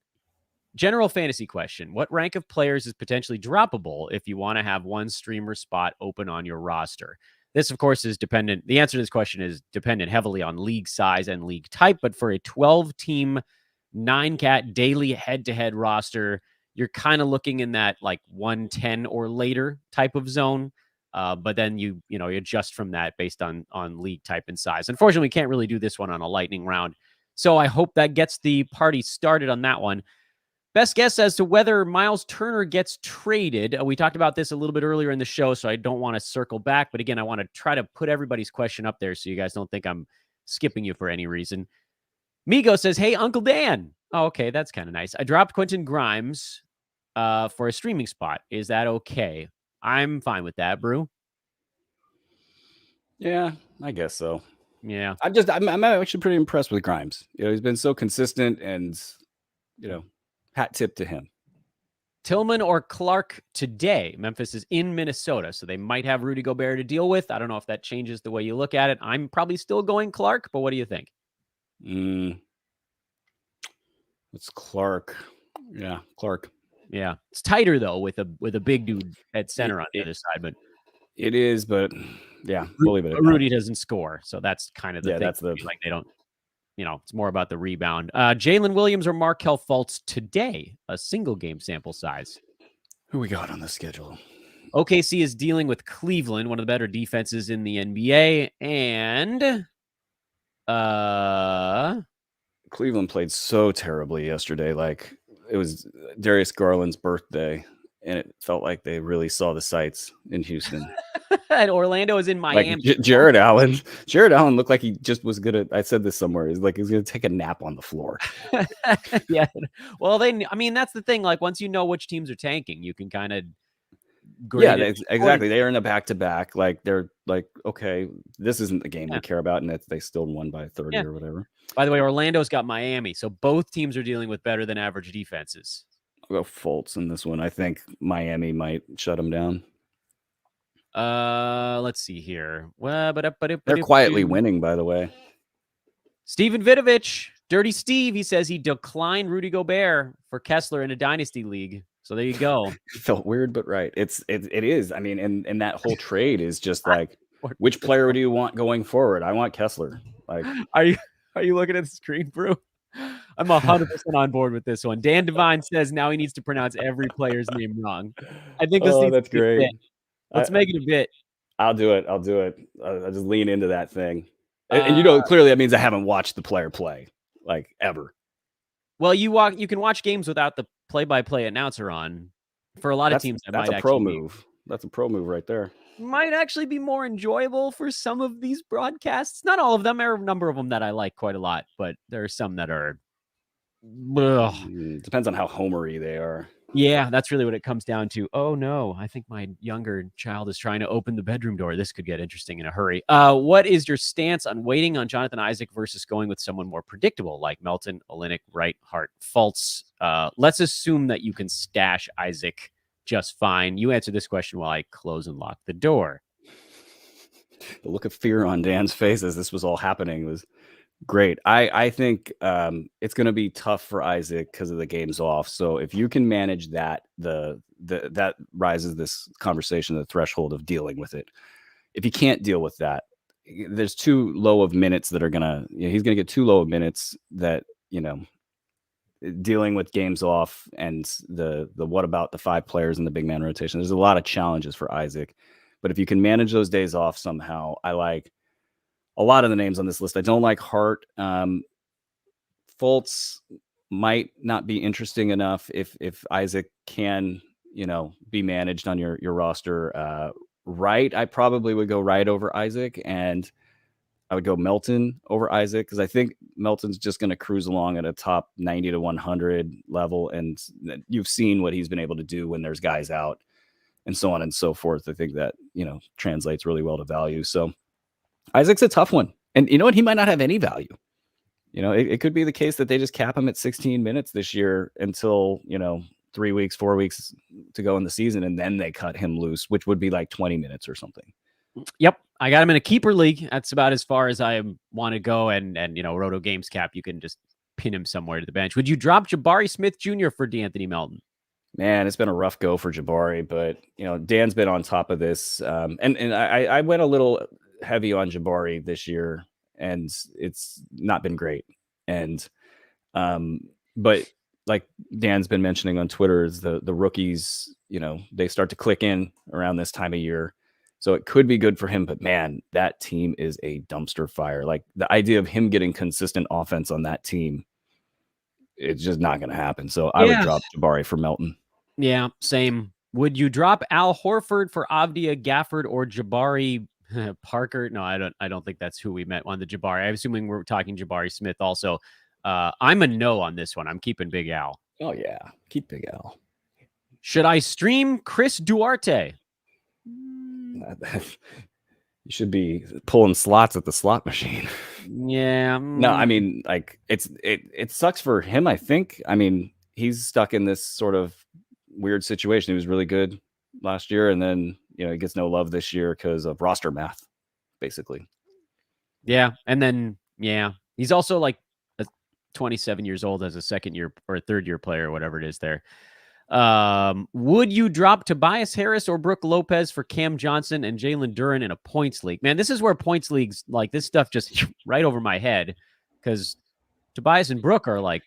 general fantasy question, what rank of players is potentially droppable if you want to have one streamer spot open on your roster? This, of course, is dependent. The answer to this question is dependent heavily on league size and league type. But for a 12-team, 9-cat daily head-to-head roster, you're kind of looking in that like 110 or later type of zone. But then you adjust from that based on league type and size. Unfortunately, we can't really do this one on a lightning round. So I hope that gets the party started on that one. Best guess as to whether Miles Turner gets traded. We talked about this a little bit earlier in the show, so I don't want to circle back. But again, I want to try to put everybody's question up there so you guys don't think I'm skipping you for any reason. Migo says, hey, Uncle Dan. Oh, okay, that's kind of nice. I dropped Quentin Grimes for a streaming spot. Is that okay? I'm fine with that, Brew. Yeah, I guess so. Yeah. I'm actually pretty impressed with Grimes. He's been so consistent and, hat tip to him. Tillman or Clark today. Memphis is in Minnesota, so they might have Rudy Gobert to deal with. I don't know if that changes the way you look at it. I'm probably still going Clark, but what do you think? It's Clark. Yeah, Clark. Yeah, it's tighter though with a big dude at center on the other side, but it is. But yeah, believe it. Rudy doesn't score, so that's kind of the thing. That's like they don't. It's more about the rebound. Jalen Williams or Markelle Fultz today, a single game sample size. Who we got on the schedule? OKC is dealing with Cleveland, one of the better defenses in the NBA, and Cleveland played so terribly yesterday. Like, it was Darius Garland's birthday, and it felt like they really saw the sights in Houston. And Orlando is in Miami. Like, Jared Allen looked like he just was gonna. I said this somewhere. He's like he's gonna take a nap on the floor. Yeah. Well, that's the thing. Like, once you know which teams are tanking, you can kind of. Yeah, exactly. They are in a back-to-back. Like, they're like, okay, this isn't the game we care about, and they still won by 30 or whatever. By the way, Orlando's got Miami, so both teams are dealing with better than average defenses. I'll go Fultz in this one. I think Miami might shut them down. Let's see here. They're quietly winning, by the way. Steven Vidovich, Dirty Steve, he says he declined Rudy Gobert for Kessler in a dynasty league. So there you go. Felt weird, but right. It is. I mean, and that whole trade is just like, which player do you want going forward? I want Kessler. Like, are you looking at the screen, Brew? I'm 100% on board with this one. Dan Devine says now he needs to pronounce every player's name wrong. I think this that's great. Let's make it a bit. I'll do it. I'll just lean into that thing. And clearly that means I haven't watched the player play, like, ever. Well, you can watch games without the play-by-play announcer on. For a lot of teams, that's a pro move. That's a pro move right there. Might actually be more enjoyable for some of these broadcasts. Not all of them. There are a number of them that I like quite a lot, but there are some that are. Depends on how homery they are. Yeah, that's really what it comes down to. Oh no, I think my younger child is trying to open the bedroom door. This could get interesting in a hurry. What is your stance on waiting on Jonathan Isaac versus going with someone more predictable like Melton, Olynyk, Wright, Hart, Fultz? Let's assume that you can stash Isaac just fine. You answer this question while I close and lock the door. The look of fear on Dan's face as this was all happening was great. I think it's going to be tough for Isaac because of the games off. So if you can manage that, that rises this conversation, the threshold of dealing with it. If you can't deal with that, there's too low of minutes that are he's going to get too low of minutes that, dealing with games off and the what about the 5 players in the big man rotation. There's a lot of challenges for Isaac, but if you can manage those days off somehow, I like a lot of the names on this list. I don't like Hart. Fultz might not be interesting enough if Isaac can, be managed on your roster. Wright, I probably would go Wright over Isaac, and I would go Melton over Isaac, because I think Melton's just going to cruise along at a top 90 to 100 level. And you've seen what he's been able to do when there's guys out and so on and so forth. I think that, translates really well to value. So Isaac's a tough one. And you know what? He might not have any value. It could be the case that they just cap him at 16 minutes this year until, 3 weeks, 4 weeks to go in the season. And then they cut him loose, which would be like 20 minutes or something. Yep. I got him in a keeper league. That's about as far as I want to go. And Roto Games Cap, you can just pin him somewhere to the bench. Would you drop Jabari Smith Jr. for D'Anthony Melton? Man, it's been a rough go for Jabari, but Dan's been on top of this. And I went a little heavy on Jabari this year, and it's not been great. And but like Dan's been mentioning on Twitter, is the rookies, they start to click in around this time of year. So it could be good for him, but man, that team is a dumpster fire. Like, the idea of him getting consistent offense on that team, it's just not going to happen. So I would drop Jabari for Melton. Yeah, same. Would you drop Al Horford for Avdia Gafford or Jabari Parker? No, I don't think that's who we meant on the Jabari. I'm assuming we're talking Jabari Smith also. I'm a no on this one. I'm keeping Big Al. Oh yeah, keep Big Al. Should I stream Chris Duarte? You should be pulling slots at the slot machine. Yeah. No, I mean, like, it sucks for him, I think. I mean, he's stuck in this sort of weird situation. He was really good last year, and then he gets no love this year because of roster math, basically. Yeah, and then he's also like 27 years old as a second year or a third year player, or whatever it is there. Would you drop Tobias Harris or Brooke Lopez for Cam Johnson and Jalen Duren in a points league? Man, this is where points leagues, like, this stuff just right over my head, because Tobias and Brooke are like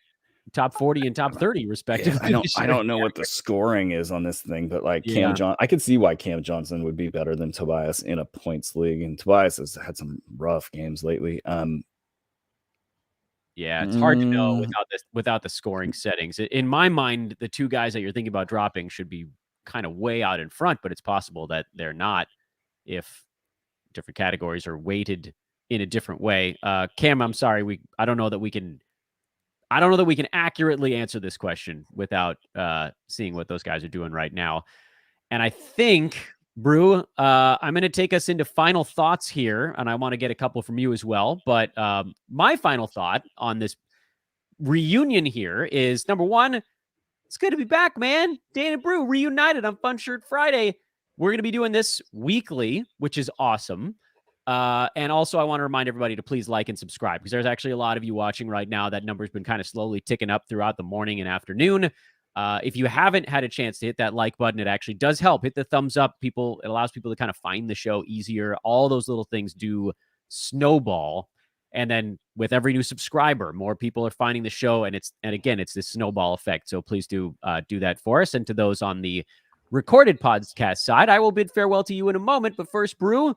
top 40 and top 30 respectively. Yeah, I don't know what the scoring is on this thing, but like I could see why Cam Johnson would be better than Tobias in a points league, and Tobias has had some rough games lately. Yeah, it's hard to know without the scoring settings. In my mind, the two guys that you're thinking about dropping should be kind of way out in front, but it's possible that they're not if different categories are weighted in a different way. Cam, I'm sorry, I don't know that we can accurately answer this question without seeing what those guys are doing right now. And I think, Brew, I'm going to take us into final thoughts here, and I want to get a couple from you as well. But my final thought on this reunion here is, number one, it's good to be back, man. Dan and Brew reunited on Fun Shirt Friday. We're going to be doing this weekly, which is awesome. And also, I want to remind everybody to please like and subscribe, because there's actually a lot of you watching right now. That number's been kind of slowly ticking up throughout the morning and afternoon. If you haven't had a chance to hit that like button, it actually does help. Hit the thumbs up. It allows people to kind of find the show easier. All those little things do snowball. And then with every new subscriber, more people are finding the show. And again, it's this snowball effect. So please do that for us. And to those on the recorded podcast side, I will bid farewell to you in a moment. But first, Brew,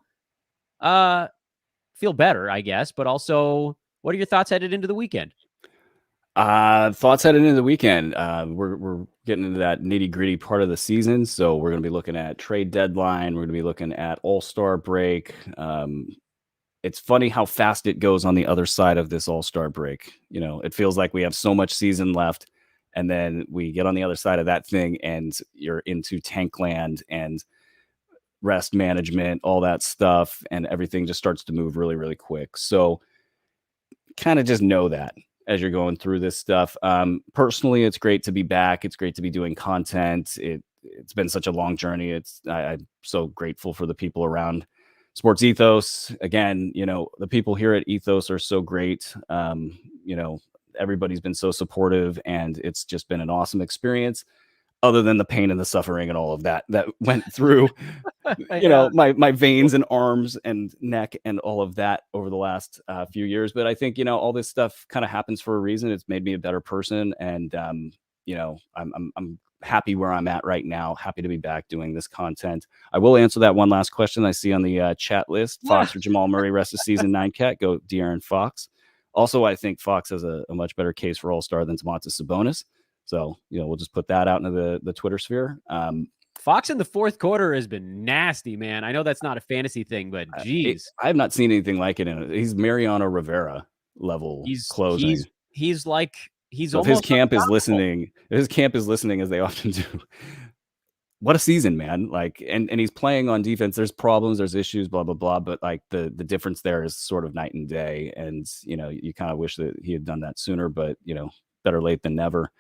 feel better, I guess. But also, what are your thoughts headed into the weekend? Thoughts headed into the weekend. We're getting into that nitty gritty part of the season. So we're going to be looking at trade deadline. We're going to be looking at All-Star break. It's funny how fast it goes on the other side of this All-Star break. It feels like we have so much season left, and then we get on the other side of that thing and you're into tank land and rest management, all that stuff. And everything just starts to move really, really quick. So kind of just know that as you're going through this stuff. Personally, it's great to be back. It's great to be doing content. It's been such a long journey. I'm so grateful for the people around Sports Ethos. Again, the people here at Ethos are so great. Everybody's been so supportive, and it's just been an awesome experience, other than the pain and the suffering and all of that went through, my veins and arms and neck and all of that over the last few years. But I think, all this stuff kind of happens for a reason. It's made me a better person. And, I'm happy where I'm at right now. Happy to be back doing this content. I will answer that one last question I see on the chat list. Fox or Jamal Murray, rest of season 9 cat. Go De'Aaron Fox. Also, I think Fox has a much better case for All-Star than Domantas Sabonis. So, we'll just put that out into the Twitter sphere. Fox in the fourth quarter has been nasty, man. I know that's not a fantasy thing, but geez. I have not seen anything like it. He's Mariano Rivera level closing. He's like, he's so almost if his camp is listening, as they often do. What a season, man. Like, and he's playing on defense. There's problems, there's issues, blah, blah, blah. But like the difference there is sort of night and day. And, you kind of wish that he had done that sooner, but, better late than never.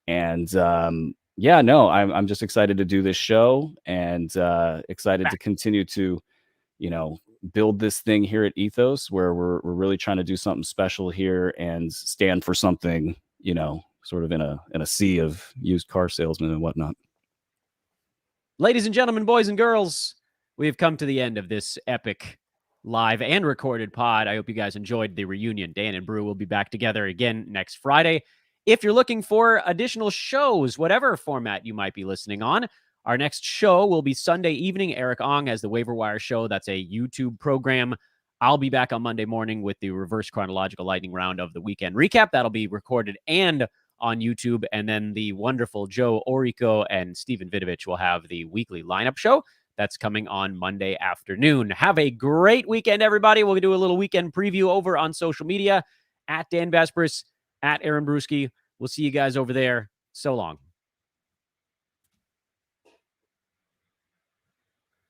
And, yeah, no, I'm just excited to do this show and excited to continue to, build this thing here at Ethos, where we're really trying to do something special here and stand for something, sort of in a sea of used car salesmen and whatnot. Ladies and gentlemen, boys and girls, we have come to the end of this epic live and recorded pod. I hope you guys enjoyed the reunion. Dan and Brew will be back together again next Friday. If you're looking for additional shows, whatever format you might be listening on, our next show will be Sunday evening. Eric Ong has the Waiver Wire Show. That's a YouTube program. I'll be back on Monday morning with the reverse chronological lightning round of the weekend recap. That'll be recorded and on YouTube. And then the wonderful Joe Orico and Steven Vidovich will have the weekly lineup show. That's coming on Monday afternoon. Have a great weekend, everybody. We'll do a little weekend preview over on social media at Dan Besbris, at Aaron Bruski. We'll see you guys over there. So long.